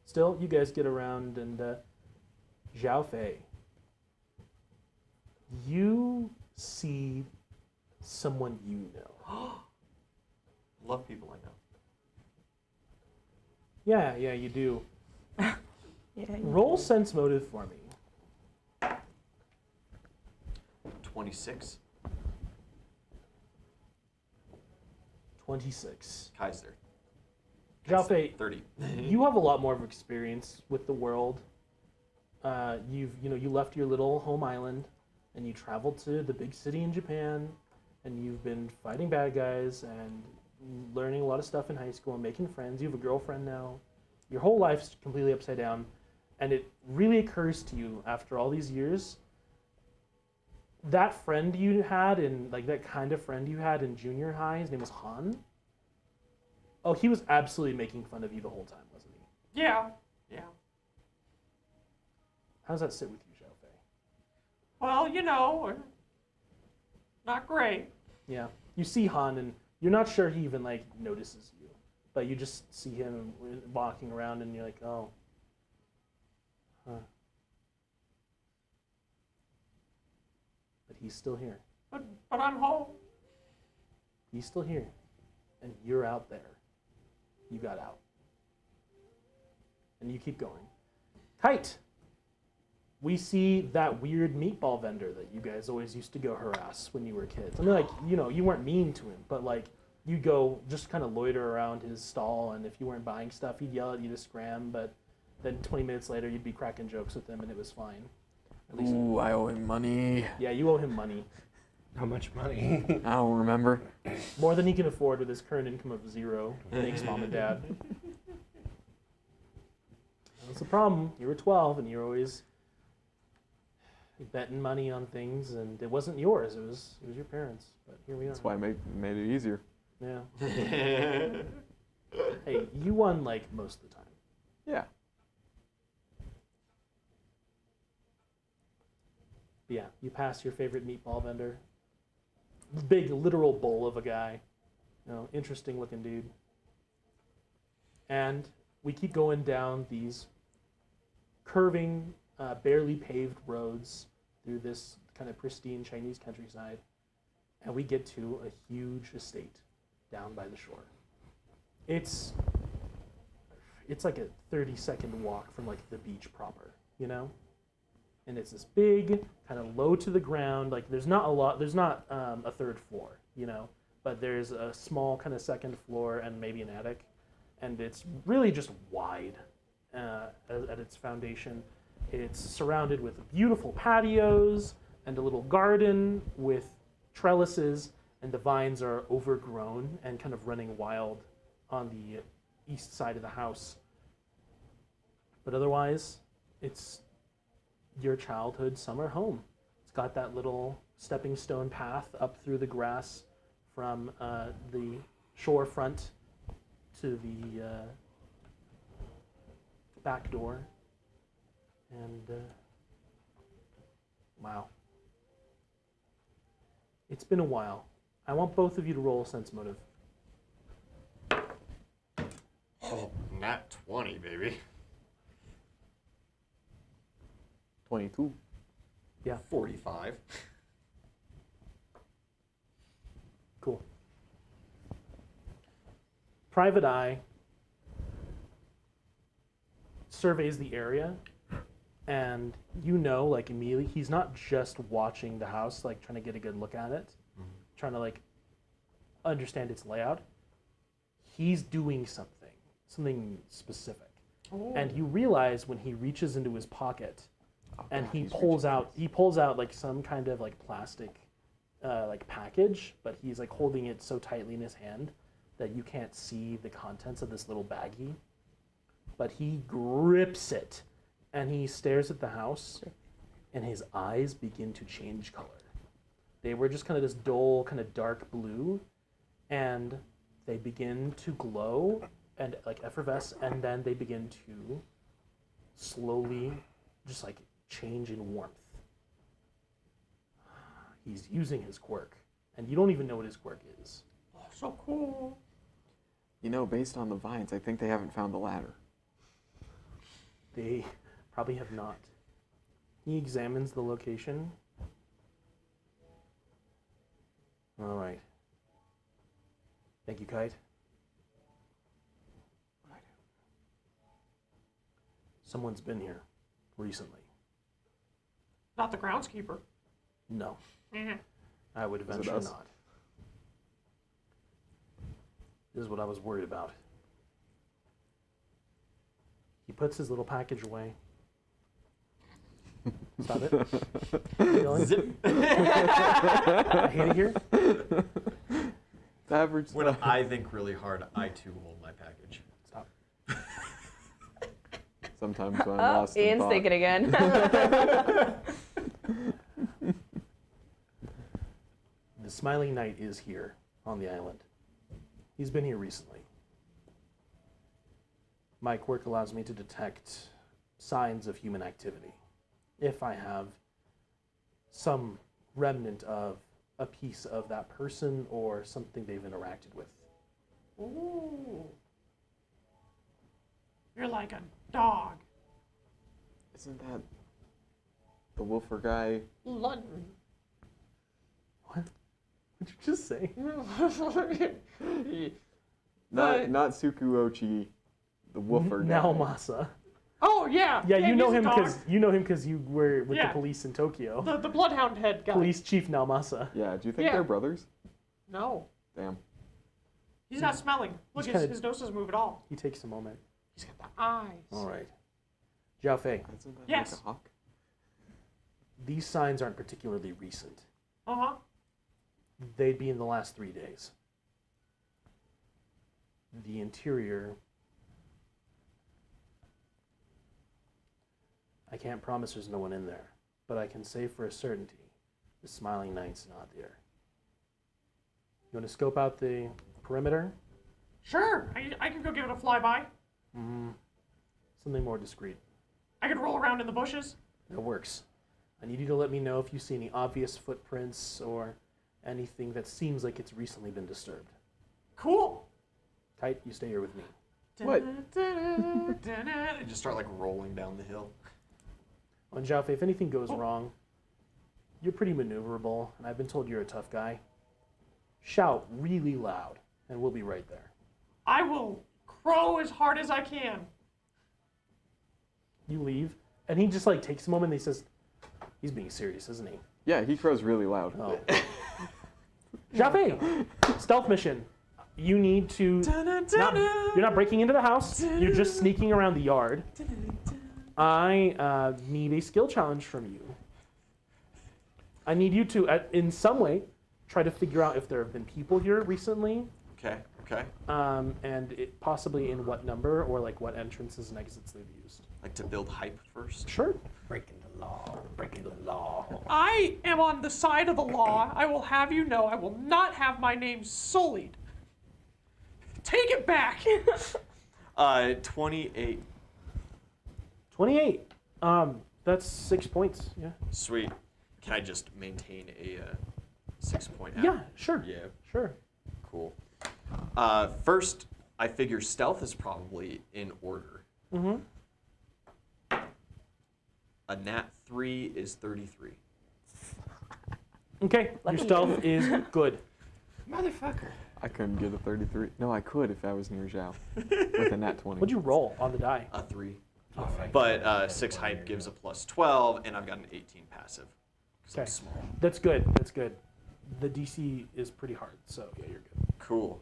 Still, you guys get around, and Xiaofei, you see someone you know. Love people I know. Yeah, you do. Yeah. you Roll do. sense motive for me. 26. 26. Kaiser. Xiaofei, 30. you have a lot more of experience with the world. You left your little home island, and you traveled to the big city in Japan, and you've been fighting bad guys, and learning a lot of stuff in high school and making friends. You have a girlfriend now. Your whole life's completely upside down. And it really occurs to you after all these years, that friend you had in, like that kind of friend you had in junior high, his name was Han. Oh, he was absolutely making fun of you the whole time, wasn't he? Yeah. Yeah. How does that sit with you, Xiaofei? Well, you know, not great. Yeah. You see Han and you're not sure he even like notices you, but you just see him walking around and you're like, oh. Huh. But he's still here. But I'm home. He's still here. And you're out there. You got out. And you keep going. Kite! We see that weird meatball vendor that you guys always used to go harass when you were kids. I mean, like, you know, you weren't mean to him, but like, you go just kind of loiter around his stall, and if you weren't buying stuff, he'd yell at you to scram, but then 20 minutes later, you'd be cracking jokes with him, and it was fine. At least, Ooh, I owe him money. yeah, you owe him money. How much money? I don't remember. More than he can afford with his current income of 0. Thanks, Mom and Dad. That's the problem. You were 12, and you're always betting money on things, and it wasn't yours. It was your parents. But here we are. That's why I made it easier. Yeah. Hey, you won like most of the time. Yeah. But yeah, you pass your favorite meatball vendor. Big literal bowl of a guy. You know, interesting looking dude. And we keep going down these curving, barely paved roads through this kind of pristine Chinese countryside. And we get to a huge estate down by the shore. It's like a 30-second walk from like the beach proper, you know? And it's this big, kind of low to the ground, like there's not a third floor, you know? But there's a small kind of second floor and maybe an attic. And it's really just wide at its foundation. It's surrounded with beautiful patios and a little garden with trellises, and the vines are overgrown and kind of running wild on the east side of the house. But otherwise, it's your childhood summer home. It's got that little stepping stone path up through the grass from the shore front to the back door. And wow. It's been a while. I want both of you to roll sense motive. Oh, nat 20, baby. 22. Yeah, 45. cool. Private Eye surveys the area, and you know, like immediately, he's not just watching the house, like trying to get a good look at it, trying to like understand its layout. He's doing something specific. And you realize when he reaches into his pocket and he pulls out like some kind of like plastic like package, but he's like holding it so tightly in his hand that you can't see the contents of this little baggie. But he grips it and he stares at the house, and his eyes begin to change color. They were just kind of this dull, kind of dark blue, and they begin to glow and like effervesce, and then they begin to slowly just like change in warmth. He's using his quirk, and you don't even know what his quirk is. Oh, so cool. You know, based on the vines, I think they haven't found the ladder. They probably have not. He examines the location. All right. Thank you, Kite. Someone's been here recently. Not the groundskeeper. No, Mhm. I would it venture us? not. This is what I was worried about. He puts his little package away. Stop it. Keep going. Zip. I hate it here. Average When size. I think really hard, I too hold my package. Stop. Sometimes when I'm Oh, lost in Ian's thought. thinking again. The Smiling Knight is here on the island. He's been here recently. My quirk allows me to detect signs of human activity. If I have some remnant of a piece of that person or something they've interacted with. Ooh. You're like a dog. Isn't that the Wolfer guy? London. What? What'd you just say? Not Sukuochi, the Wolfer guy. Naomasa. Oh yeah. Yeah, you know he's a him dog. because you were with Yeah. the police in Tokyo. The bloodhound head guy. Police Chief Naomasa. Yeah, do you think Yeah. they're brothers? No, Damn. he's not smelling. Look, He's kinda- his nose doesn't move at all. He takes a moment. He's got the eyes. All right. Jiao Fei, Isn't that Yes. like a hawk? these signs aren't particularly recent. Uh-huh. They'd be in the last 3 days. The interior, I can't promise there's no one in there, but I can say for a certainty, the Smiling Knight's not there. You want to scope out the perimeter? Sure, I can go give it a flyby. Something more discreet. I could roll around in the bushes. That works. I need you to let me know if you see any obvious footprints or anything that seems like it's recently been disturbed. Cool. Kite, you stay here with me. What? And just start like rolling down the hill. On Jiao Fei, if anything goes wrong, you're pretty maneuverable, and I've been told you're a tough guy. Shout really loud, and we'll be right there. I will crow as hard as I can. You leave, and he just like takes a moment and he says, he's being serious, isn't he? Yeah, he crows really loud. Oh. Jiao Fei, stealth mission. You need to, you're not breaking into the house, you're just sneaking around the yard. I need a skill challenge from you. I need you to, in some way, try to figure out if there have been people here recently, Okay. and possibly in what number or like what entrances and exits they've used. Like to build hype first. Sure. Breaking the law, breaking the law. I am on the side of the law. I will have you know I will not have my name sullied. Take it back. 28. 28. That's 6 points. Yeah. Sweet. Can I just maintain a 6-point? Yeah. Sure. Yeah. Sure. Cool. First, I figure stealth is probably in order. Mm-hmm. A nat 3 is 33. Okay. Lucky Your stealth is good. Motherfucker. I couldn't get a 33. No, I could if I was near Zhao with a nat 20. What'd you roll on the die? A 3. But 6 hype gives a plus 12, and I've got an 18 passive. 'Cause I'm Okay. small. That's good. That's good. The DC is pretty hard, so yeah, you're good. Cool.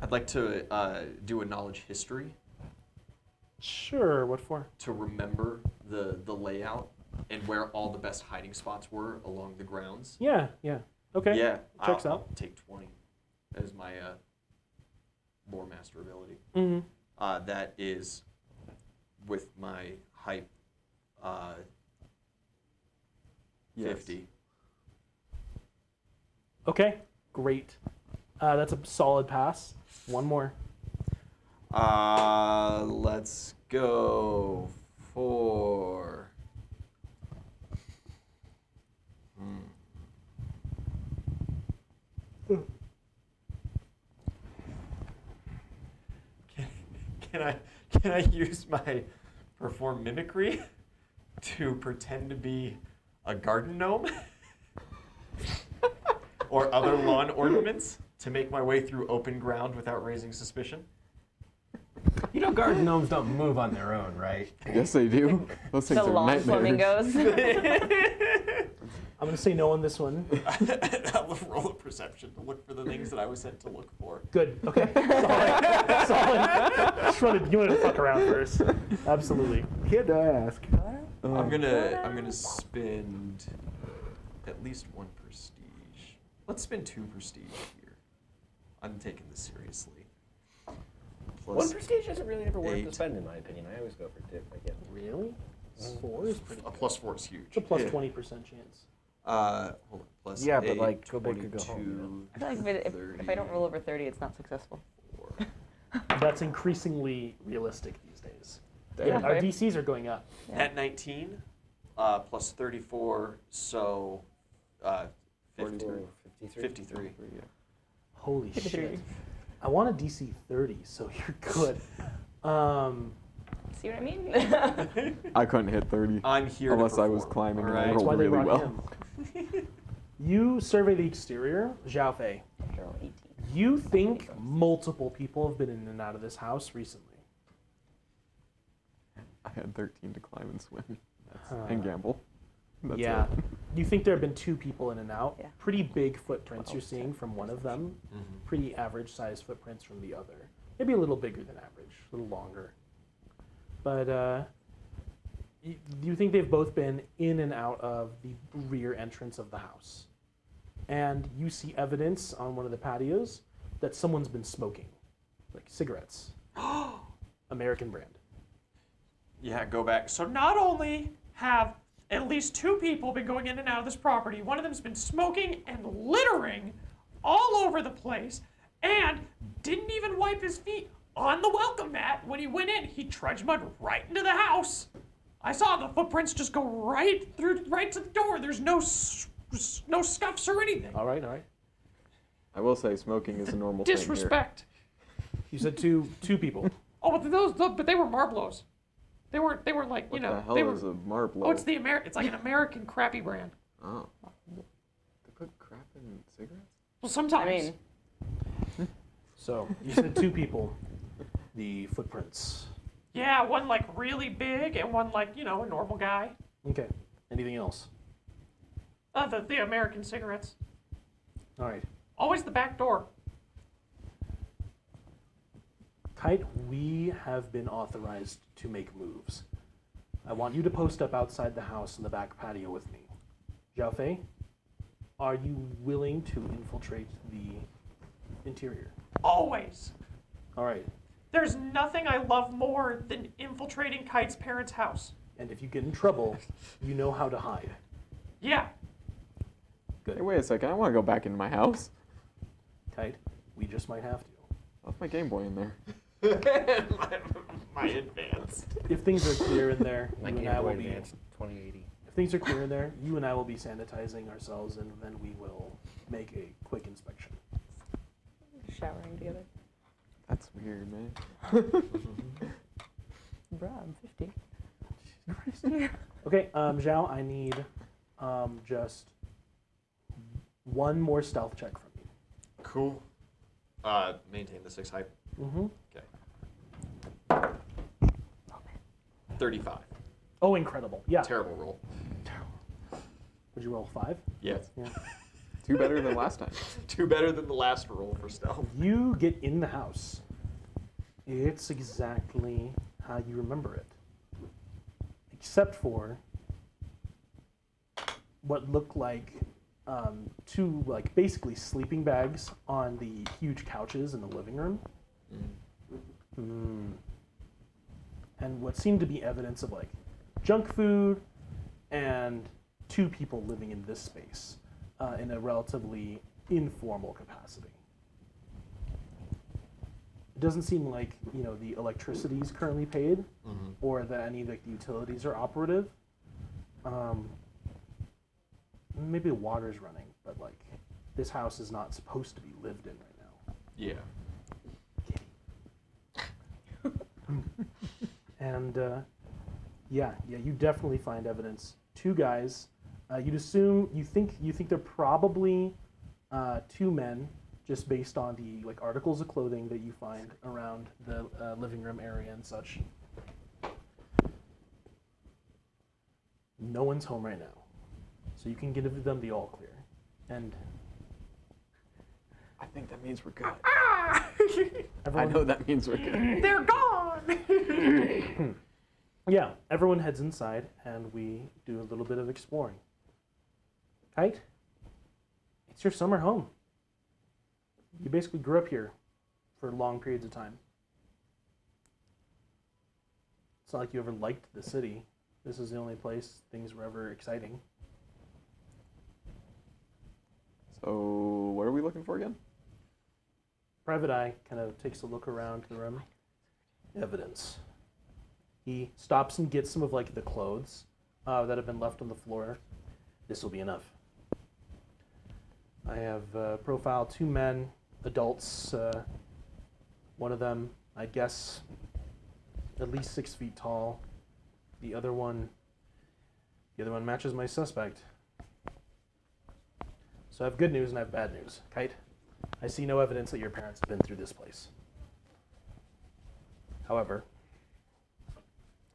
I'd like to do a knowledge history Sure. What for? to remember the layout and where all the best hiding spots were along the grounds. Yeah. Yeah. Okay. Yeah, Checks I'll out. take 20 as my lore master ability. Mm-hmm. That is with my hype Yes. 50. Okay. Great. That's a solid pass. One more. Let's go for. Can I use my perform mimicry to pretend to be a garden gnome or other lawn ornaments to make my way through open ground without raising suspicion? You know garden gnomes don't move on their own, right? Yes, they do. Those things The are long nightmares. flamingos. I'm gonna say no on this one. I'll roll a perception to look for the things that I was sent to look for. Good. Okay. Solid. Solid. You wanted to fuck around first. Absolutely. He had to ask. I'm gonna spend at least 1 prestige. Let's spend 2 prestige here. I'm taking this seriously. Plus 1 prestige isn't really ever worth 8. the spend, in my opinion. I always go for 2. I get Really? 4 is pretty a good. plus 4 is huge. It's a plus Yeah. 20% chance. Hold on. Plus Yeah, but, 8, like, go big or go home, 22, I feel like if I don't roll over 30, it's not successful. 4. That's increasingly realistic these days. Yeah, Yeah, our fair. DCs are going up. Yeah. At 19, plus 34, so 53. 53. 53. Yeah. Holy 53. shit. I want a DC 30, so you're good. See what I mean? I couldn't hit 30 I'm here unless to I was perform, climbing and I alright? That's why rolled they really brought well. him. You survey the exterior, Zhao Fei. After all, 18. You think multiple people have been in and out of this house recently. I had 13 to climb and swim. Huh. And gamble. That's yeah. it. You think there have been 2 people in and out. Yeah. Pretty big footprints you're seeing from one of them. Mhm. Pretty average sized footprints from the other. Maybe a little bigger than average, a little longer. But you think they've both been in and out of the rear entrance of the house. And you see evidence on one of the patios that someone's been smoking, like cigarettes. American brand. Yeah, go back. So not only have at least 2 people been going in and out of this property, one of them's been smoking and littering all over the place, and didn't even wipe his feet on the welcome mat when he went in. He trudged mud right into the house. I saw the footprints just go right to the door. There's no scuffs or anything. All right, all right. I will say smoking is a normal thing here. Disrespect. You said two people. Oh, but they were Marblos. They were like, What you know, the hell they were. is a Marblo? Oh, it's like an American crappy brand. Oh. They put crap in cigarettes? Well, I sometimes. mean, So you said 2 people. The footprints. Yeah, one like really big and one like, you know, a normal guy. Okay. Anything else? The American cigarettes. All right. Always the back door. Kite, we have been authorized to make moves. I want you to post up outside the house in the back patio with me. Zhao Fei, are you willing to infiltrate the interior? Always. All right. There's nothing I love more than infiltrating Kite's parents' house. And if you get in trouble, you know how to hide. Yeah. Hey, wait a second. I want to go back into my house. Kite, we just might have to. I left my Game Boy in there. my advance. If things are clear in there, My you and Game I Boy will be. Advance 2080. If things are clear in there, you and I will be sanitizing ourselves, and then we will make a quick inspection. showering together. That's weird, man. Bruh, I'm 50. Okay, Zhao, I need just one more stealth check from you. Cool. Maintain the 6 height. Mm-hmm. Okay. 35. Oh, incredible. Yeah. Terrible roll. Would you roll 5? Yes. Yeah. 2 better than last time. 2 better than the last roll for stealth. You get in the house. It's exactly how you remember it. Except for what looked like 2, like, basically sleeping bags on the huge couches in the living room. And what seemed to be evidence of, like, junk food and 2 people living in this space in a relatively informal capacity. It doesn't seem like, you know, the electricity is currently paid or that any of the utilities are operative. Maybe the water's running, but, like, this house is not supposed to be lived in right now. Yeah. And yeah, you definitely find evidence. 2 guys. You think they're probably 2 men, just based on the, like, articles of clothing that you find around the living room area and such. No one's home right now, so you can give them the all clear. And I think that means we're good. I everyone, know that means we're good. They're gone. Yeah, everyone heads inside, and we do a little bit of exploring. Kite, it's your summer home. You basically grew up here for long periods of time. It's not like you ever liked the city. This is the only place things were ever exciting. So, what are we looking for again? Private Eye kind of takes a look around the room. Evidence. He stops and gets some of like the clothes that have been left on the floor. This will be enough. I have profiled 2 men, adults. One of them, I guess, at least 6 feet tall. The other one matches my suspect. So I have good news and I have bad news. Kite, I see no evidence that your parents have been through this place. However,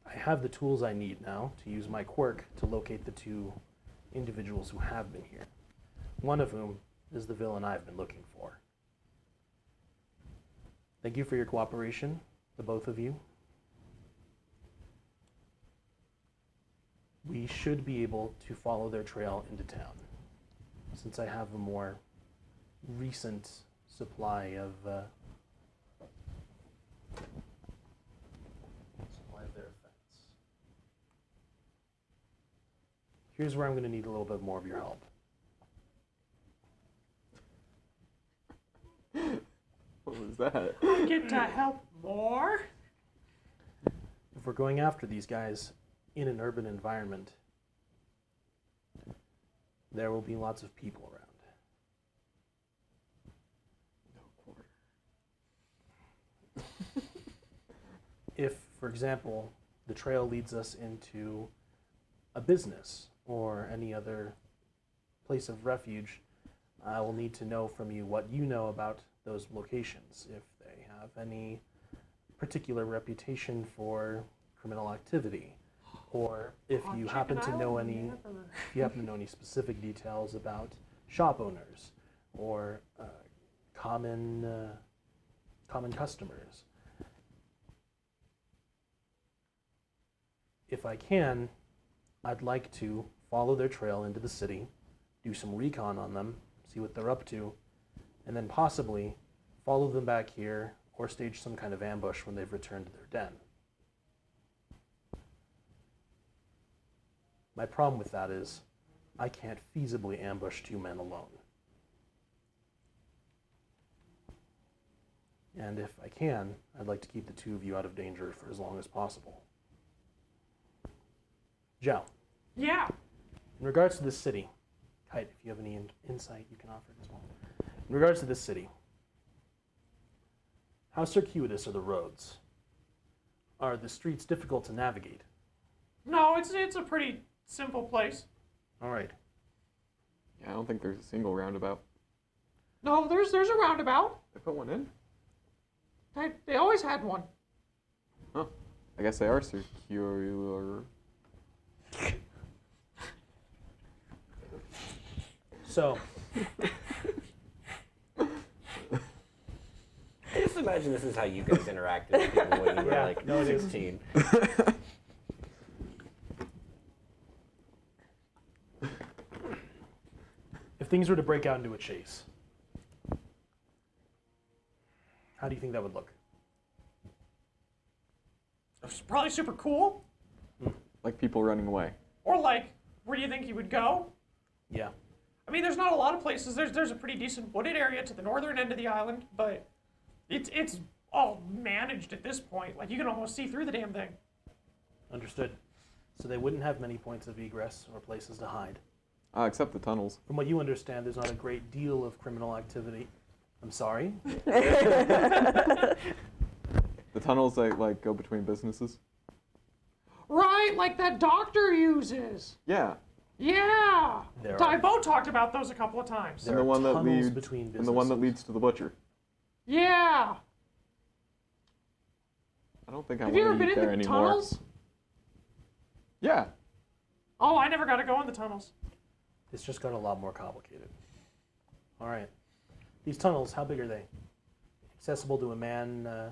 I have the tools I need now to use my quirk to locate the 2 individuals who have been here. One of whom is the villain I've been looking for. Thank you for your cooperation, the both of you. We should be able to follow their trail into town, since I have a more recent supply of their effects. Here's where I'm going to need a little bit more of your help. What was that? I get to help more. If we're going after these guys in an urban environment, there will be lots of people around. If, for example, the trail leads us into a business or any other place of refuge, I will need to know from you what you know about those locations, if they have any particular reputation for criminal activity, or if you happen to know any specific details about shop owners or common customers. If I can, I'd like to follow their trail into the city, do some recon on them, see what they're up to, and then possibly follow them back here or stage some kind of ambush when they've returned to their den. My problem with that is I can't feasibly ambush 2 men alone. And if I can, I'd like to keep the 2 of you out of danger for as long as possible. Zhao, Yeah. in regards to this city, Kite, if you have any insight you can offer as well. In regards to this city, how circuitous are the roads? Are the streets difficult to navigate? No, it's a pretty simple place. All right. Yeah, I don't think there's a single roundabout. No, there's a roundabout. They put one in? They always had one. Huh. I guess they are circular. So, I just imagine this is how you guys interacted with people when you were Yeah, like no, it is. 16. if things were to break out into a chase, how do you think that would look? It's probably super cool. Like people running away. Or like, where do you think he would go? Yeah. I mean, there's not a lot of places. There's a pretty decent wooded area to the northern end of the island, but it's all managed at this point. Like, you can almost see through the damn thing. Understood. So they wouldn't have many points of egress or places to hide. Except the tunnels. From what you understand, there's not a great deal of criminal activity. I'm sorry? The tunnels that like go between businesses. Right, like that doctor uses. Yeah. Yeah. There I are- both talked about those a couple of times. There And the are one that tunnels leads between and the one that businesses. leads to the butcher. Yeah. I don't think I Have want you to ever been eat in there the anymore. tunnels? Yeah. Oh, I never got to go in the tunnels. It's just got a lot more complicated. All right. These tunnels, how big are they? Accessible to a man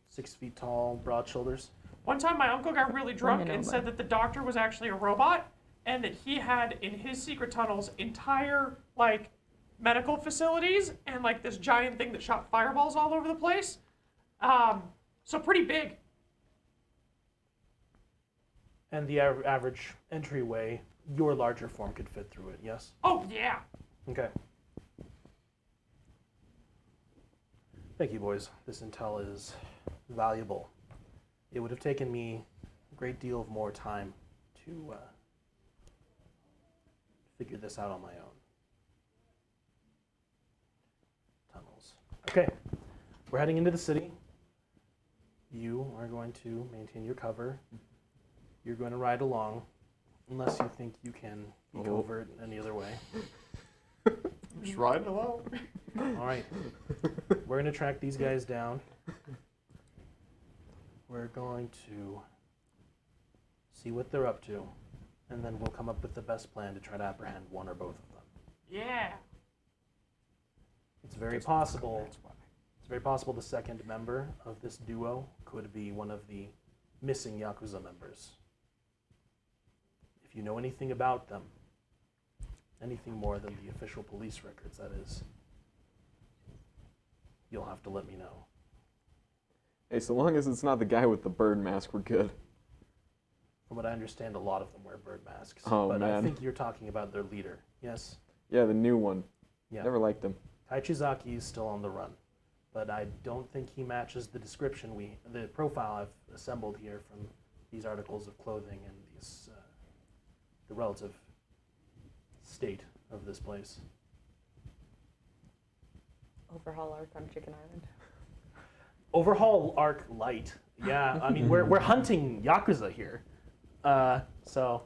6 feet tall, broad shoulders? One time my uncle got really drunk know, and but- said that the doctor was actually a robot and that he had in his secret tunnels entire like medical facilities and like this giant thing that shot fireballs all over the place. So pretty big. And the average entryway, your larger form could fit through it, yes? Oh yeah. Okay. Thank you, boys. This intel is valuable. It would have taken me a great deal of more time to figure this out on my own. Tunnels. Okay. We're heading into the city. You are going to maintain your cover. You're going to ride along, unless you think you can be covert any other way. Just riding along. All right. We're going to track these guys down. We're going to see what they're up to, and then we'll come up with the best plan to try to apprehend one or both of them. Yeah. It's very possible. It's very possible the second member of this duo could be one of the missing Yakuza members. If you know anything about them, anything more than the official police records, that is, you'll have to let me know. Hey, so long as it's not the guy with the bird mask, we're good. From what I understand, a lot of them wear bird masks. Oh, but I man. think you're talking about their leader, yes? Yeah, the new one. Yeah. Never liked him. Taichizaki is still on the run, but I don't think he matches the description the profile I've assembled here from these articles of clothing and these the relative state of this place. Overhaul arc on Chicken Island. Overhaul arc light. Yeah, I mean we're hunting Yakuza here, so.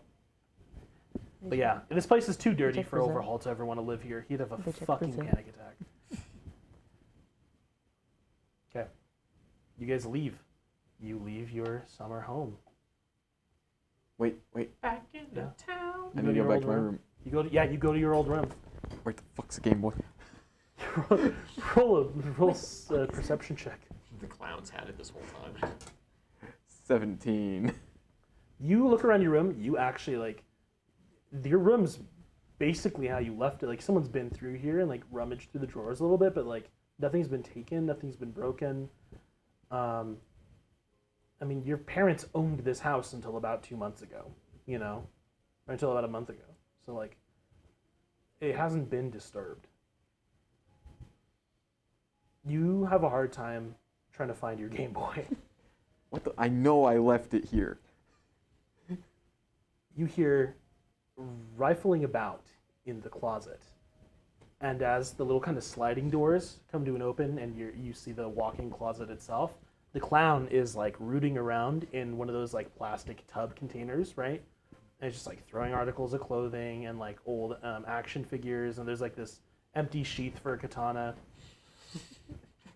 But yeah, this place is too dirty for Yakuza. Overhaul to ever want to live here. He'd have a The fucking Yakuza. panic attack. Okay, you guys leave. You leave your summer home. Wait. Back into Yeah. town. I You need to your go back old to my room. You go to your old room. Where the fuck's the Game Boy? roll a perception check. The clowns had it this whole time. 17. You look around your room. You actually your room's basically how you left it. Like someone's been through here and like rummaged through the drawers a little bit, but like nothing's been taken, nothing's been broken. I mean, your parents owned this house until about 2 months ago, or until about a month ago. So like, it hasn't been disturbed. You have a hard time trying to find your Game Boy. What the? I know I left it here. You hear rifling about in the closet. And as the little kind of sliding doors come to an open and you see the walk-in closet itself, the clown is like rooting around in one of those like plastic tub containers, right? And it's just like throwing articles of clothing and like old action figures, and there's like this empty sheath for a katana.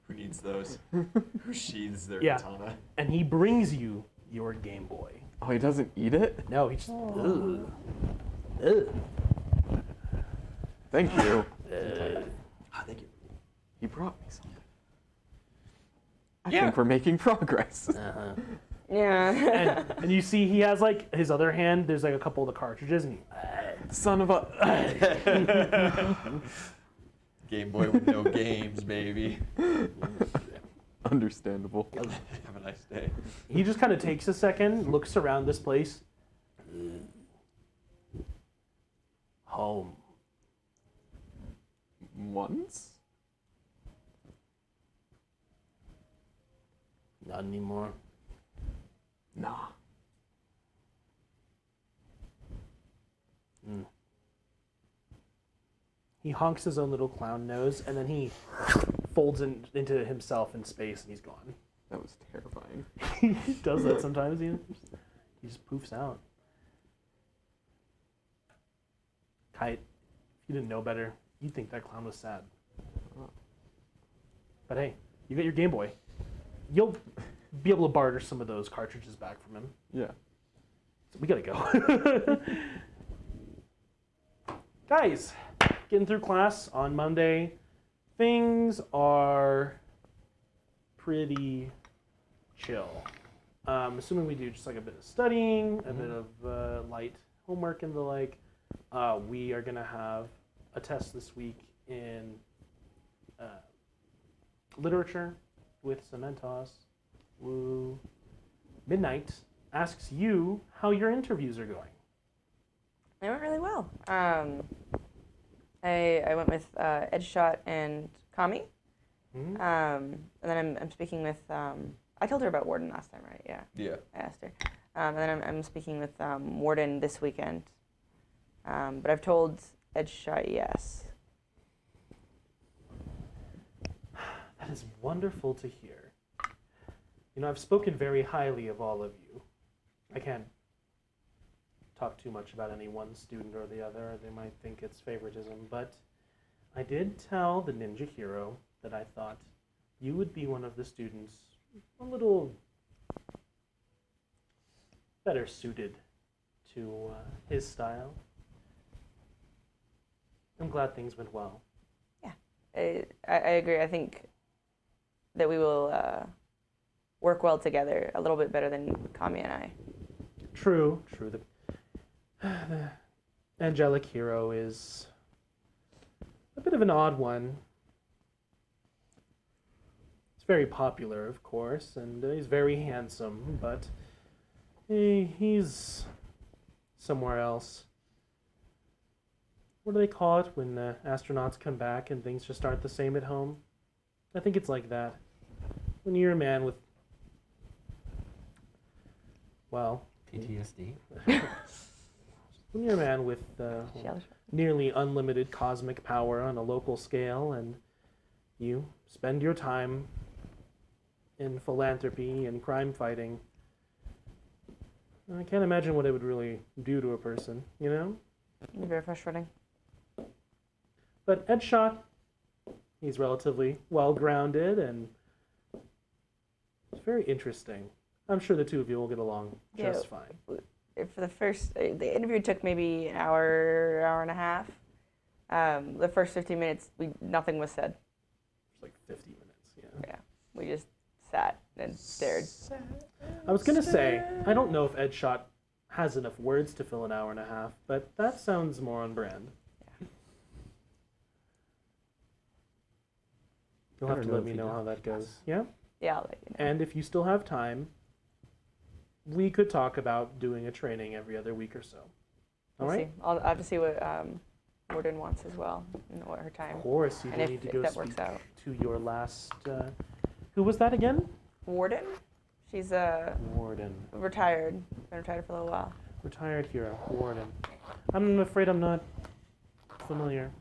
Who needs those? Who sheathes their Yeah. katana? And he brings you your Game Boy. Oh, he doesn't eat it? No, he just ugh. Ugh. Thank you. Thank you. He brought me something. I Yeah. think we're making progress. Uh-huh. Yeah. And you see he has like his other hand, there's like a couple of the cartridges, and he Son of a... Game Boy with no games, baby. Understandable. Have a nice day. he just kind of takes a second, looks around this place. Home. Once? Not anymore. Nah. He honks his own little clown nose, and then he folds into himself in space, and he's gone. That was terrifying. He does that sometimes. He just poofs out. Kite, if you didn't know better, you'd think that clown was sad. But hey, you got your Game Boy. You'll be able to barter some of those cartridges back from him. Yeah. So we gotta go. Guys, getting through class on Monday. Things are pretty chill. assuming we do just like a bit of studying, a bit of light homework and the like, we are going to have a test this week in literature with Cementos. Woo. Midnight asks you how your interviews are going. They went really well. I went with Edgeshot and Kami. Mhm. And then I'm speaking with, I told her about Warden last time, right? Yeah. Yeah. I asked her. And then I'm speaking with Warden this weekend. But I've told Edgeshot yes. That is wonderful to hear. You know, I've spoken very highly of all of you. I can't talk too much about any one student or the other. They might think it's favoritism, but I did tell the ninja hero that I thought you would be one of the students a little better suited to his style. I'm glad things went well. I agree. I think that we will work well together a little bit better than Kami and I. True. The angelic hero is a bit of an odd one. He's very popular, of course, and he's very handsome, but he's somewhere else. What do they call it when astronauts come back and things just aren't the same at home? I think it's like that. When you're a man with, well, PTSD. when you're a man with Shell. nearly unlimited cosmic power on a local scale, and you spend your time in philanthropy and crime fighting, I can't imagine what it would really do to a person, you know? Very frustrating. But Edshot, he's relatively well-grounded and it's very interesting. I'm sure the two of you will get along just fine. For the first, the interview took maybe an hour and a half. The first 15 minutes, nothing was said. It's like 50 minutes, yeah. Yeah, we just sat and stared. I was going to say, I don't know if Edshot has enough words to fill an hour and a half, but that sounds more on brand. You'll have to let me know how that goes. Yeah? Yeah, I'll let you know. And if you still have time, we could talk about doing a training every other week or so. All We'll right? see. I'll have to see what Warden wants as well, and what her time. Of course, you And do if- need to if go that works speak out. to your last... who was that again? Warden? She's Warden. retired. Been retired for a little while. Retired hero. Warden. I'm afraid I'm not familiar.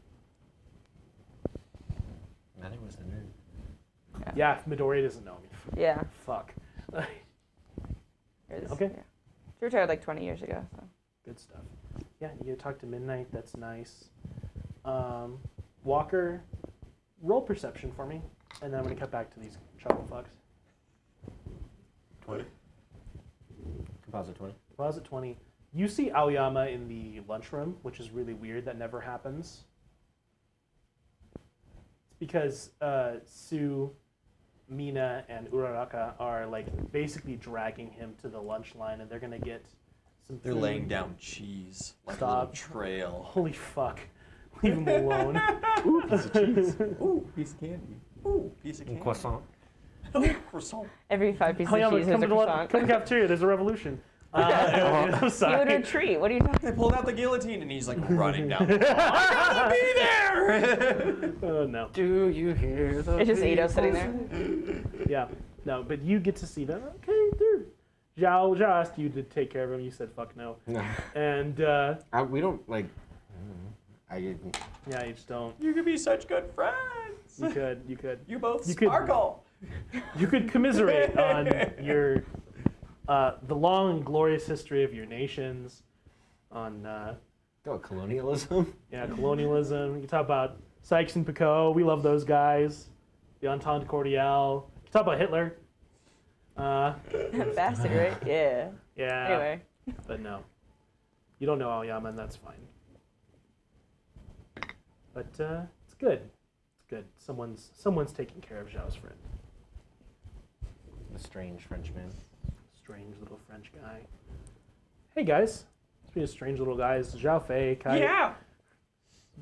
Neither was the nerd. Yeah, Midori doesn't know me. Yeah. Fuck. There's- Okay. Yeah. She retired like 20 years ago. So. Good stuff. Yeah, you get to talk to Midnight. That's nice. Walker, roll perception for me, and then I'm gonna cut back to these chuckle fucks. 20. Composite 20. Deposit 20. You see Aoyama in the lunchroom, which is really weird. That never happens. It's because Sue, Mina, and Uraraka are like basically dragging him to the lunch line, and they're gonna get some. They're food. laying down cheese like a Stop. little trail. Holy fuck! Leave him alone. Ooh, piece of cheese. Ooh, piece of candy. Ooh, piece of candy. Croissant. Croissant. Every 5 pieces of Aoyama, cheese has come a to the croissant. come to the cafeteria. There's a revolution. I'm You ordered a sorry. treat. What are you talking They pulled out the guillotine and he's like running down. The hall. I'm gonna be there. Oh no. Do you hear the It's just Ito sitting there. Yeah. No, but you get to see them. Okay, dude. Zhao asked you to take care of him. You said fuck no. No. And We don't like. I didn't. yeah, you just don't. You could be such good friends. You could. You both You could- sparkle. You could commiserate on your the long and glorious history of your nations, on Oh, colonialism. yeah, colonialism. You can talk about Sykes and Picot. We love those guys. The Entente Cordiale. You can talk about Hitler. Bastard, right? Yeah. Yeah. Anyway. But no, you don't know Aoyama, and that's fine. But it's good. It's good. Someone's taking care of Zhao's friend. The strange Frenchman. Strange little French guy. Hey guys. Speaking of strange little guys, Zhao Fei, Kai. Yeah.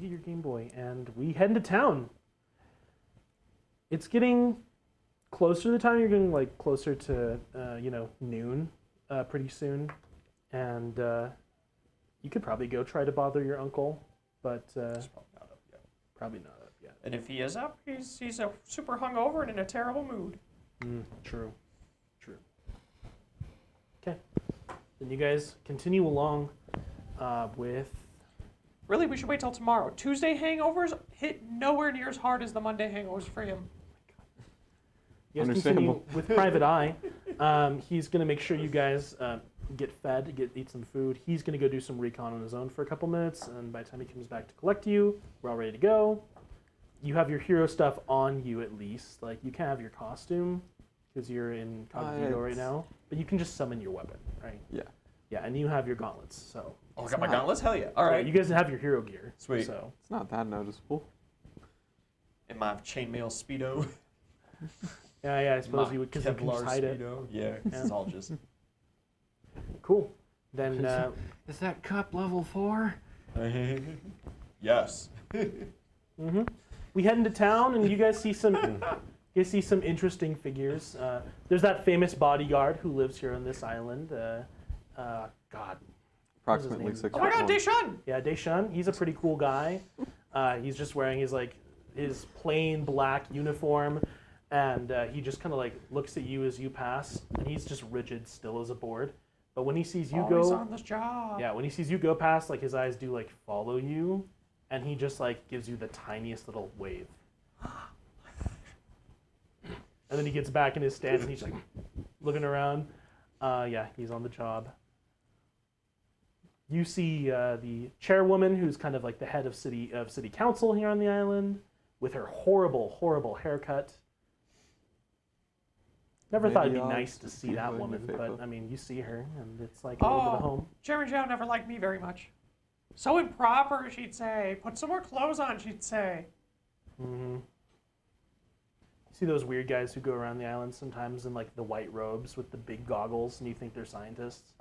Get your Game Boy, and we head into town. It's getting closer to the time. You're getting like closer to noon pretty soon, and you could probably go try to bother your uncle, but It's probably not up yet. probably not up yet. And if he is up, he's super hungover and in a terrible mood. True. Okay, then you guys continue along with. Really, we should wait till tomorrow. Tuesday hangovers hit nowhere near as hard as the Monday hangovers for him. You guys continue Understandable. with Private Eye. He's going to make sure you guys get fed, eat some food. He's going to go do some recon on his own for a couple minutes, and by the time he comes back to collect you, we're all ready to go. You have your hero stuff on you at least. Like, you can't have your costume because you're in Cognito right now, but you can just summon your weapon, right? Yeah. Yeah, and you have your gauntlets, so. Oh, I got my gauntlets? Hell yeah. All right. You guys have your hero gear. Sweet. So. It's not that noticeable. And my chainmail Speedo. Yeah, I suppose My you would, because you can just Kevlar hide it. Speedo. Yeah, it's all just. Cool. Then, Is that cup level 4? Yes. we head into town, and you guys see some. You see some interesting figures. There's that famous bodyguard who lives here on this island. God. Approximately name? 6 Oh my foot God, one. Deshaun! Yeah, Deshaun. He's a pretty cool guy. He's just wearing his plain black uniform, and he just kind of like looks at you as you pass, and he's just rigid, still as a board. But when he sees you Always go, on this job. yeah, when he sees you go past, like his eyes do like follow you, and he just like gives you the tiniest little wave. And then he gets back in his stance and he's like looking around. Yeah, he's on the job. You see the chairwoman, who's kind of like the head of city council here on the island, with her horrible haircut. Never thought it'd be Maybe nice to see that people in woman, your but favor. I mean, you see her, and it's like a little bit of home. Chairman Zhao never liked me very much. So improper, she'd say. Put some more clothes on, she'd say. Mm-hmm. You see those weird guys who go around the island sometimes in like the white robes with the big goggles, and you think they're scientists?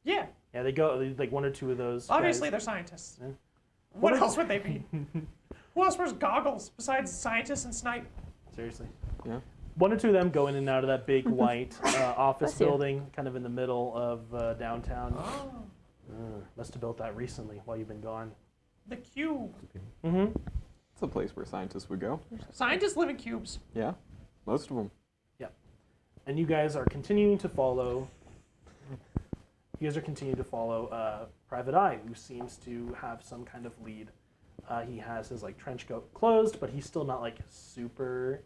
Yeah, Yeah, they go like one or two of those. obviously guys. they're scientists. Yeah. What What else would they be? Who else wears goggles besides scientists and snipe? Seriously. Yeah. One or two of them go in and out of that big white office Bless you. building, kind of in the middle of downtown. Oh, Must have built that recently while you've been gone. the cube. Mm-hmm. It's a place where scientists would go. Scientists live in cubes. Yeah. Most of them. And you guys are continuing to follow. Private Eye, who seems to have some kind of lead. He has his like trench coat closed, but he's still not like super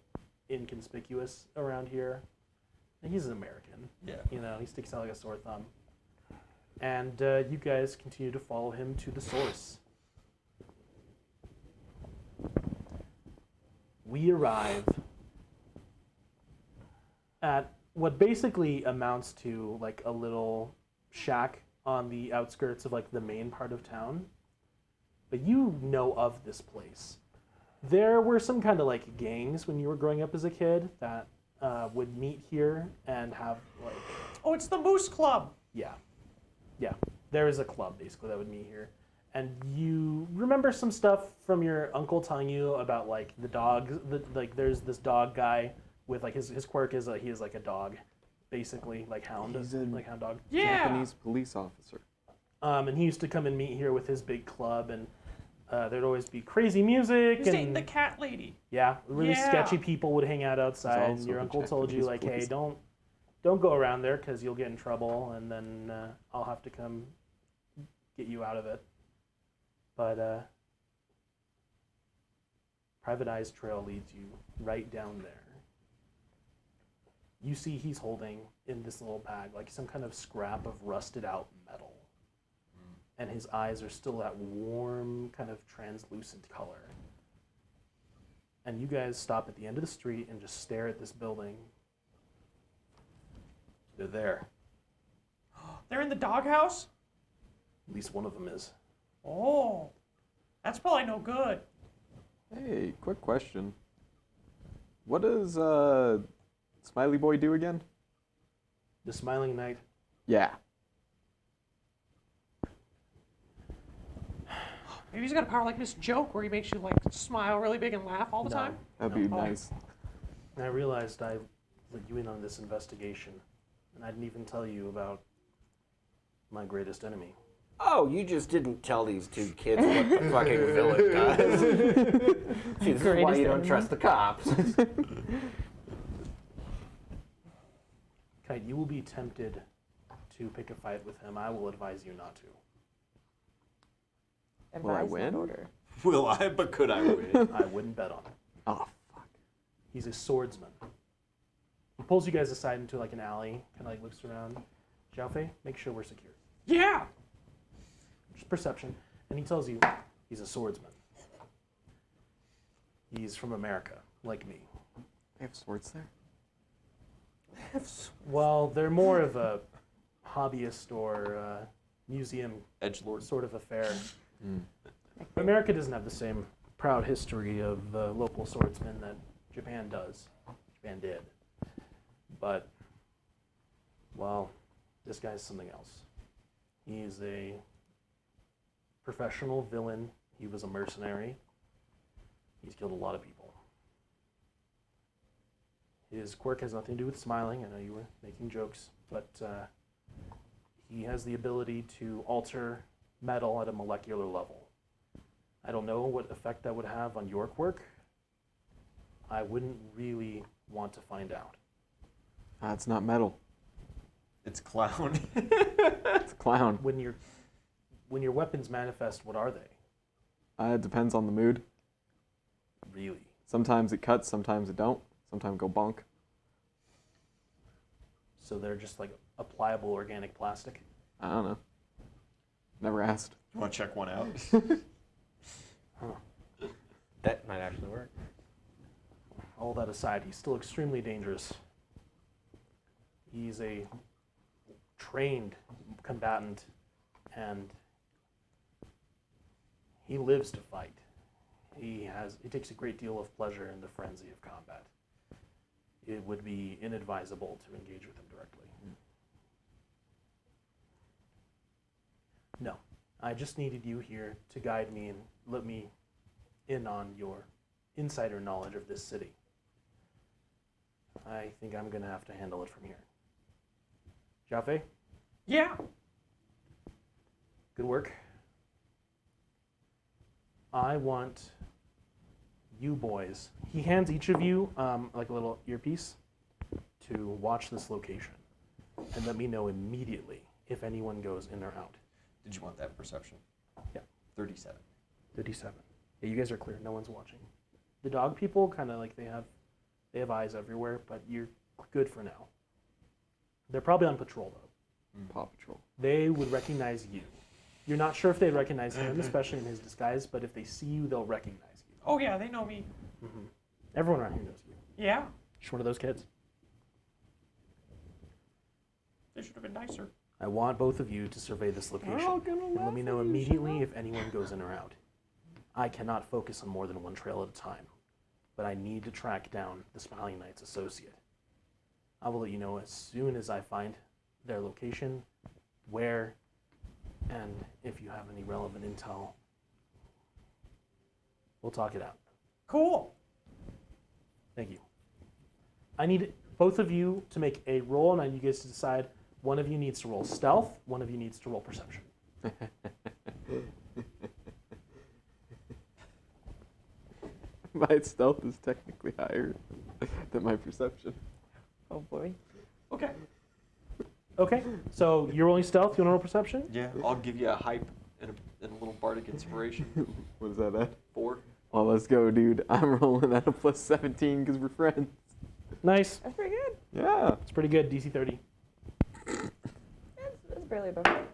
inconspicuous around here. And he's an American. Yeah. You know, he sticks out like a sore thumb. And you guys continue to follow him to the source. We arrive at what basically amounts to like a little shack on the outskirts of like the main part of town. But you know of this place. There were some kind of like gangs when you were growing up as a kid that would meet here and have like, Oh, it's the Moose Club. yeah. There is a club basically that would meet here. And you remember some stuff from your uncle telling you about like the dogs, like there's this dog guy with like his quirk is he is like a dog, basically like hound, He's a like hound dog. Yeah. Japanese police officer. And he used to come and meet here with his big club, and there'd always be crazy music He's dating and the cat lady. yeah, really Yeah. sketchy people would hang out outside. And also your a uncle told you Japanese like, hey, police. don't go around there because you'll get in trouble, and then I'll have to come get you out of it. But Private Eye's trail leads you right down there. You see he's holding in this little bag like some kind of scrap of rusted out metal. And his eyes are still that warm, kind of translucent color. And you guys stop at the end of the street and just stare at this building. They're there. They're in the doghouse? At least one of them is. Oh, that's probably no good. Hey, quick question. What does Smiley Boy do again? The Smiling Knight. Yeah. Maybe he's got a power like Miss Joke, where he makes you like smile really big and laugh all the No. time. That'd be Oh. nice. And I realized I let you in on this investigation, and I didn't even tell you about my greatest enemy. Oh, you just didn't tell these two kids what the fucking village does. See, this is why Greatest you don't enemy? trust the cops. Kite, you will be tempted to pick a fight with him. I will advise you not to. Will I Advise, not win? order. Will I? But could I win? I wouldn't bet on it. Oh, fuck. He's a swordsman. He pulls you guys aside into like an alley, kind of like looks around. Xiaofei, make sure we're secure. Yeah. Just perception. And he tells you he's a swordsman. He's from America, like me. They have swords there? Well, they're more of a hobbyist or museum Edgelord. sort of affair. Mm. America doesn't have the same proud history of local swordsmen that Japan does. Japan did. But, well, this guy's something else. He's a professional villain. He was a mercenary. He's killed a lot of people. His quirk has nothing to do with smiling. I know you were making jokes, but he has the ability to alter metal at a molecular level. I don't know what effect that would have on your quirk. I wouldn't really want to find out. It's not metal. It's clown. It's clown. When your weapons manifest, what are they? It depends on the mood. Really? Sometimes it cuts, sometimes it don't. Sometimes go bonk. So they're just like a pliable organic plastic? I don't know. Never asked. You want to check one out? That might actually work. All that aside, he's still extremely dangerous. He's a trained combatant, and he lives to fight. He takes a great deal of pleasure in the frenzy of combat. It would be inadvisable to engage with him directly. No, I just needed you here to guide me and let me in on your insider knowledge of this city. I think I'm going to have to handle it from here. Xiaofei, Yeah. good work. I want you boys. He hands each of you like a little earpiece to watch this location and let me know immediately if anyone goes in or out. Did you want that perception? Yeah. 37. 37. Yeah, you guys are clear. No one's watching. The dog people kind of like they have eyes everywhere, but you're good for now. They're probably on patrol though. Paw Patrol. They would recognize you. You're not sure if they'd recognize him, especially in his disguise, but if they see you, they'll recognize you. Oh yeah, they know me. Mm-hmm. Everyone around here knows you. Yeah. Just one of those kids. They should have been nicer. I want both of you to survey this location and let me know immediately if anyone goes in or out. I cannot focus on more than one trail at a time, but I need to track down the Smiling Knight's associate. I will let you know as soon as I find their location, where, and if you have any relevant intel. We'll talk it out. Cool. Thank you. I need both of you to make a roll, and I need you guys to decide. One of you needs to roll stealth, one of you needs to roll perception. My stealth is technically higher than my perception. Oh boy. Okay. Okay, so you're rolling stealth, you want to roll perception? Yeah, I'll give you a hype and a little bardic inspiration. What is that at? 4. Well, let's go, dude. I'm rolling at a plus 17 because we're friends. Nice. That's pretty good. Yeah. It's pretty good, DC 30. That's barely above it.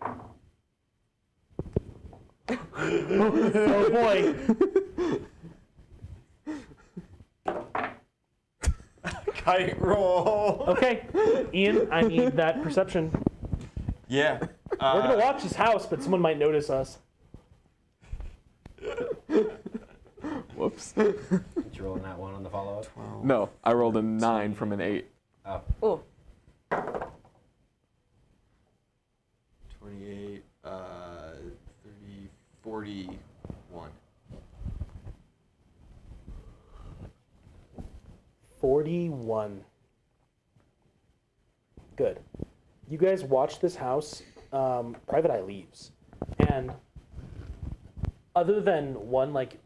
Oh boy. Kite roll. Okay, Ian, I need that perception. Yeah. We're gonna watch this house, but someone might notice us. Whoops. Did you roll that one on the follow-up? No, I rolled a 9 from an 8. Oh. Oh, 28, 30, 41. 41. Good. You guys watch this house. Private Eye leaves, and other than one like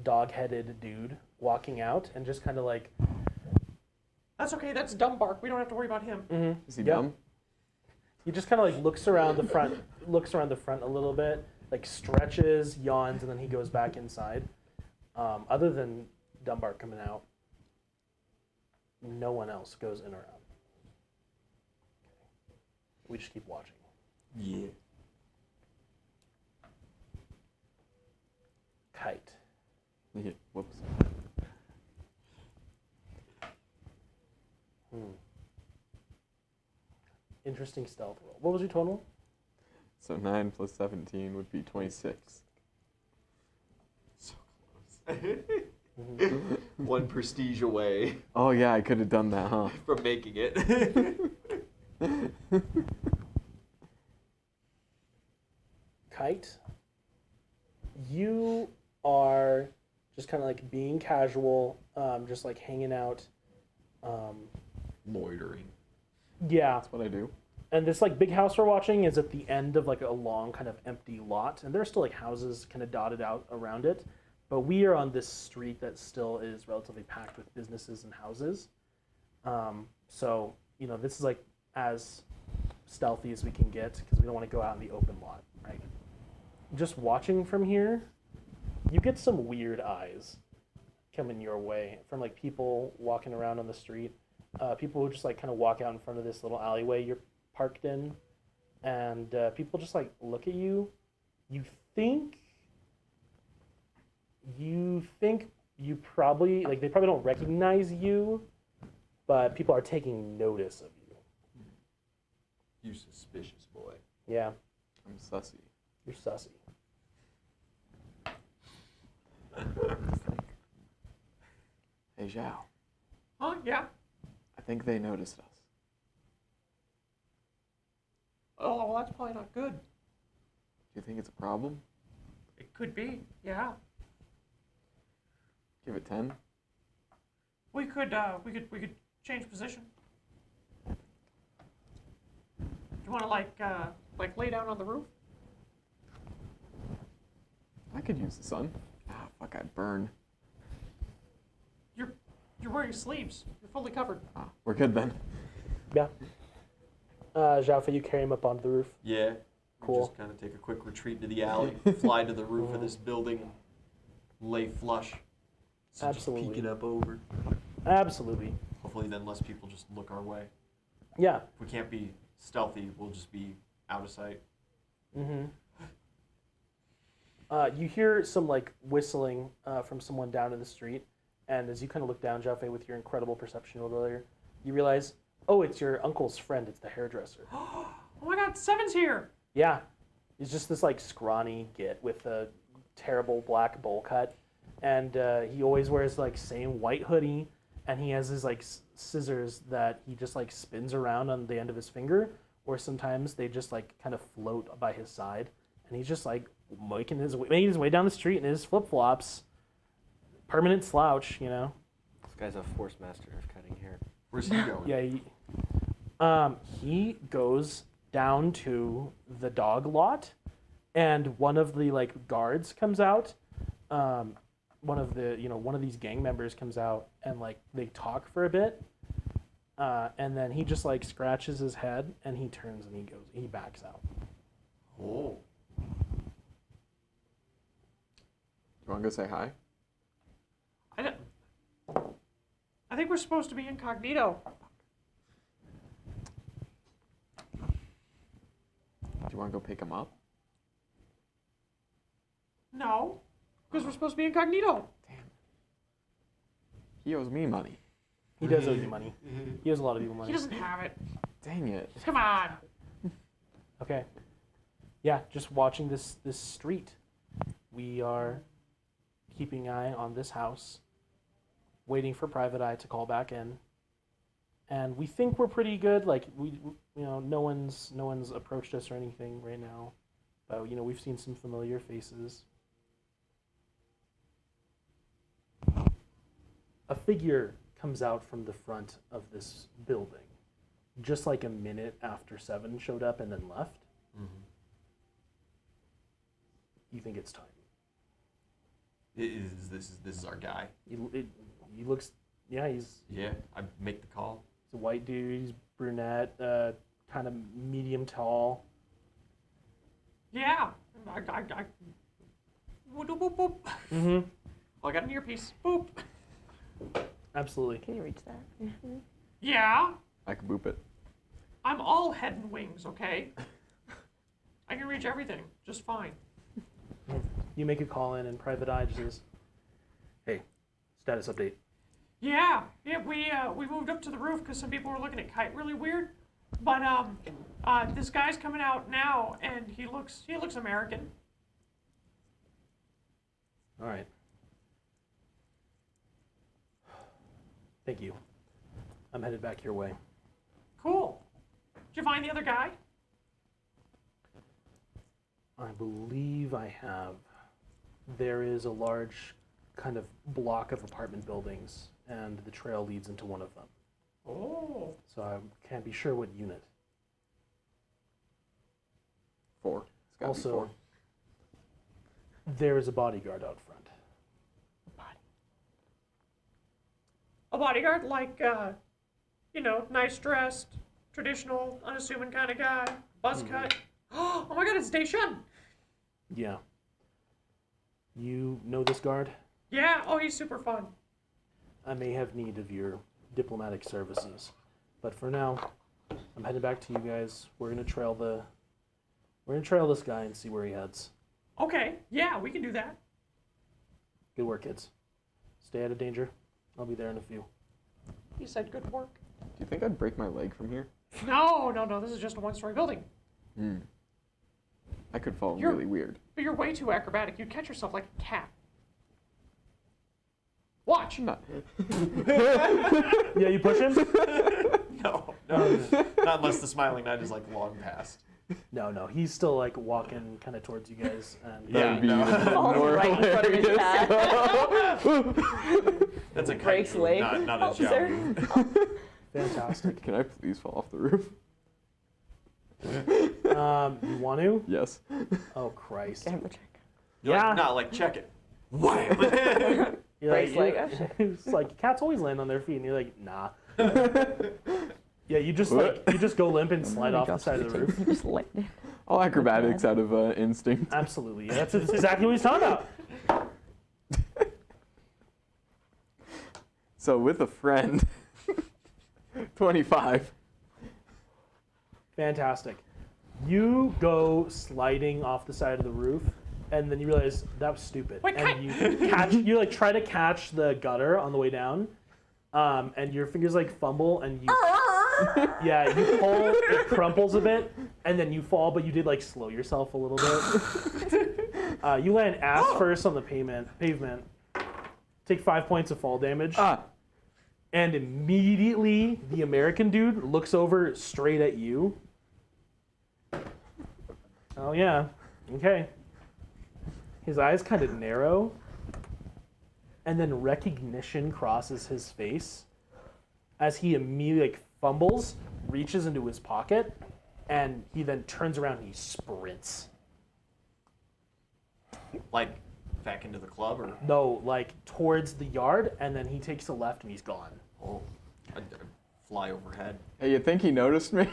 dog-headed dude walking out and just kind of like That's okay. That's dumb bark. We don't have to worry about him. Is he Yeah. dumb? he just kind of like looks around the front a little bit, like stretches, yawns, and then he goes back inside. Other than Dunbar coming out, no one else goes in or out. We just keep watching. Yeah. Kite. Yeah. Whoops. Interesting stealth roll. What was your total? So 9 plus 17 would be 26. So close. One prestige away Oh yeah, I could have done that, huh? from making it. Kite, you are just kind of like being casual, just like hanging out. Loitering. Yeah, That's what I do. and this like big house we're watching is at the end of like a long kind of empty lot, and there's still like houses kind of dotted out around it, but we are on this street that still is relatively packed with businesses and houses. So you know, this is like as stealthy as we can get because we don't want to go out in the open lot, right? Just watching from here, you get some weird eyes coming your way from like people walking around on the street, people who just like kind of walk out in front of this little alleyway you're parked in, and people just like look at you. You think you probably like they probably don't recognize you, but people are taking notice of you. You suspicious boy. Yeah, I'm sussy. you're sussy. Hey Zhao, Huh? Yeah. I think they noticed us. Oh, well, that's probably not good. Do you think it's a problem? It could be. Yeah. Give it 10. We could change position. Do you want to like lay down on the roof? I could use the sun. Ah, fuck, I'd burn. You're wearing sleeves. You're fully covered. Ah, we're good then. Yeah. Zhao, you carry him up onto the roof. Yeah. Cool. Just kind of take a quick retreat to the alley, fly to the roof of this building, and lay flush. So Absolutely. Just peek it up over. Absolutely. Hopefully, then less people just look our way. Yeah. If we can't be stealthy, we'll just be out of sight. Mm-hmm. You hear some like whistling from someone down in the street, and as you kind of look down, Jaffe, with your incredible perception earlier, you realize, oh, it's your uncle's friend. It's the hairdresser. Oh my God, Seven's here. Yeah, he's just this like scrawny git with a terrible black bowl cut, and he always wears like same white hoodie, and he has his like scissors that he just like spins around on the end of his finger, or sometimes they just like kind of float by his side, and he's just like making his way down the street in his flip flops, permanent slouch, you know. This guy's a force master of cutting hair. Where's he going? Yeah, he goes down to the dog lot, and one of the like guards comes out. One of these gang members comes out, and like they talk for a bit, and then he just like scratches his head, and he turns and he backs out. Oh. You want to go say hi? I think we're supposed to be incognito. Do you want to go pick him up? No, because we're supposed to be incognito. He owes me money. He does owe you money. He owes a lot of people money. He doesn't have it. Dang it. Come on. Okay. Yeah, just watching this street. We are keeping an eye on this house, waiting for Private Eye to call back in. and we think we're pretty good. Like no one's approached us or anything right now, but we've seen some familiar faces. A figure comes out from the front of this building, just like a minute after Seven showed up and then left. Mm-hmm. You think it's time. This is our guy? He looks, yeah, he's Yeah, I make the call. a white dude. He's brunette, kind of medium tall. Yeah. Boop, boop, boop. Mm-hmm. Oh, I got an earpiece. Boop. Absolutely. Can you reach that? Yeah. I can boop it. I'm all head and wings, okay? I can reach everything just fine. You make a call in, and Private Eye just says, "Hey, status update." Yeah, we moved up to the roof because some people were looking at Kite really weird. But this guy's coming out now, and he looks American. All right. Thank you. I'm headed back your way. Cool. Did you find the other guy? I believe I have. There is a large kind of block of apartment buildings, and the trail leads into one of them. Oh. So I can't be sure what unit. 4. It's gotta be Also, 4. there is a bodyguard out front. A bodyguard, like, nice dressed, traditional, unassuming kind of guy, buzz cut. Oh my god, it's Daeshun! Yeah. You know this guard? Yeah, oh, he's super fun. I may have need of your diplomatic services, but for now, I'm heading back to you guys. We're gonna trail this guy and see where he heads. Okay, yeah, we can do that. Good work, kids. Stay out of danger. I'll be there in a few. He said good work. Do you think I'd break my leg from here? No, this is just a one-story building. I could fall You're- really weird. But you're way too acrobatic. You'd catch yourself like a cat. Watch! Not. Yeah, you push him? No, not unless the Smiling Knight is like long past. No, he's still like walking kind of towards you guys. And That would be no. even Falls more right in front of his hilarious. path. That's a kite Breaks move, leg. not a Officer. jump move. fantastic. Can I please fall off the roof? You want to? Yes. Oh Christ. Gamble check. Yeah. Not like check it. Wham! You're Breaks like, leg. Oh, shit. it's like cats always land on their feet, and you're like, nah. Yeah, you just go limp and slide off the side of the roof. Just landed. All acrobatics out of instinct. Absolutely, yeah, that's exactly what he's talking about. So with a friend, 25. Fantastic. You go sliding off the side of the roof, and then you realize that was stupid. Wait, and you like try to catch the gutter on the way down, and your fingers like fumble, and you you pull, it crumples a bit, and then you fall, but you did like slow yourself a little bit. You land ass first on the pavement. Take 5 points of fall damage. And immediately the American dude looks over straight at you. Oh yeah, okay. His eyes kind of narrow, and then recognition crosses his face as he immediately like, fumbles, reaches into his pocket, and he then turns around and he sprints. Like back into the club, or No, like towards the yard, and then he takes a left and he's gone. I fly overhead. Hey, you think he noticed me?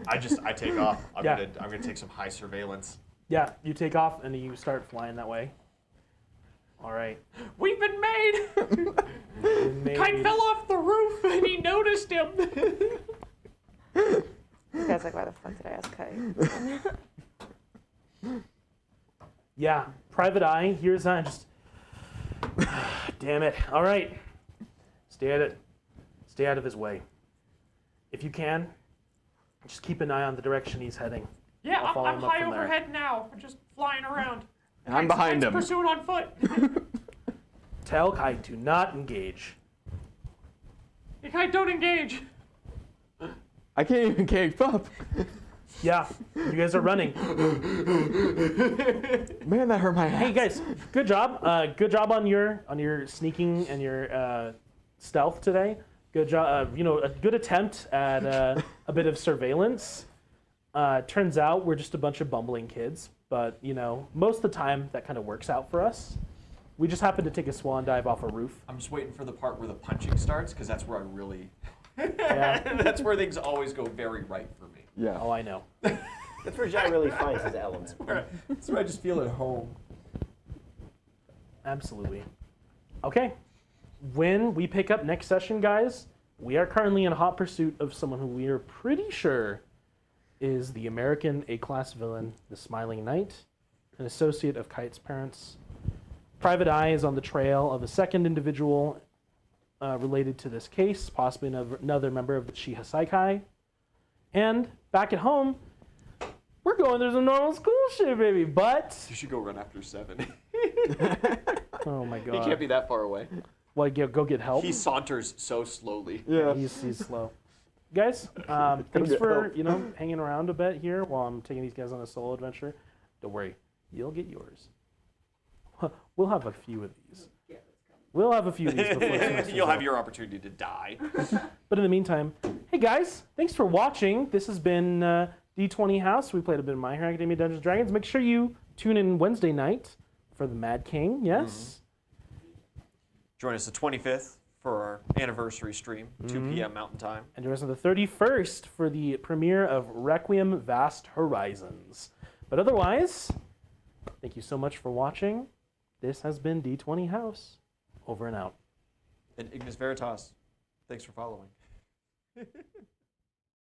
I take off. I'm Yeah. gonna take some high surveillance. Yeah, you take off and you start flying that way. All right. We've been made! Kite fell off the roof and he noticed him. This guy's like, why the fuck did I ask Kite? Yeah, Private Eye hears that and just, damn it. All right, stay out of his way. If you can, just keep an eye on the direction he's heading. Yeah, I'll follow I'm him up high from there. overhead now. I'm just flying around. And I'm behind him. Pursuing on foot. Tell Kite to not engage. Kite, don't engage. I can't even keep up. Yeah, you guys are running. Man, that hurt my ass. Hey guys, good job. Good job on your sneaking and your stealth today. Good job. A good attempt at a bit of surveillance. Turns out we're just a bunch of bumbling kids, but most of the time that kind of works out for us. We just happened to take a swan dive off a roof. I'm just waiting for the part where the punching starts, because that's where I really. Yeah. That's where things always go very right for me. Yeah. Oh, I know. That's where Jai really finds his element. That's where I just feel at home. Absolutely. Okay. When we pick up next session, guys, we are currently in hot pursuit of someone who we are pretty sure is the American A-class villain, the Smiling Knight, an associate of Kite's parents. Private Eye is on the trail of a second individual related to this case, possibly another member of the Chiha Saikai. And back at home, we're going through some normal school shit, baby. But You should go run after 7. oh my He god, can't be that far away. what? Go get help. He saunters so slowly. Yeah. He's slow. Guys, thanks get for help. hanging around a bit here while I'm taking these guys on a solo adventure. Don't worry, you'll get yours. We'll have a few of these. We'll have a few of these before the semester's You'll have out. your opportunity to die. But in the meantime, hey guys, thanks for watching. This has been D20 House. We played a bit of My Hero Academia Dungeons and Dragons. Make sure you tune in Wednesday night for the Mad King. Yes. Join us the 25th for our anniversary stream, 2 p.m. Mountain Time. And join us on the 31st for the premiere of Requiem Vast Horizons. But otherwise, thank you so much for watching. This has been D20 House. Over and out. And Ignis Veritas, thanks for following.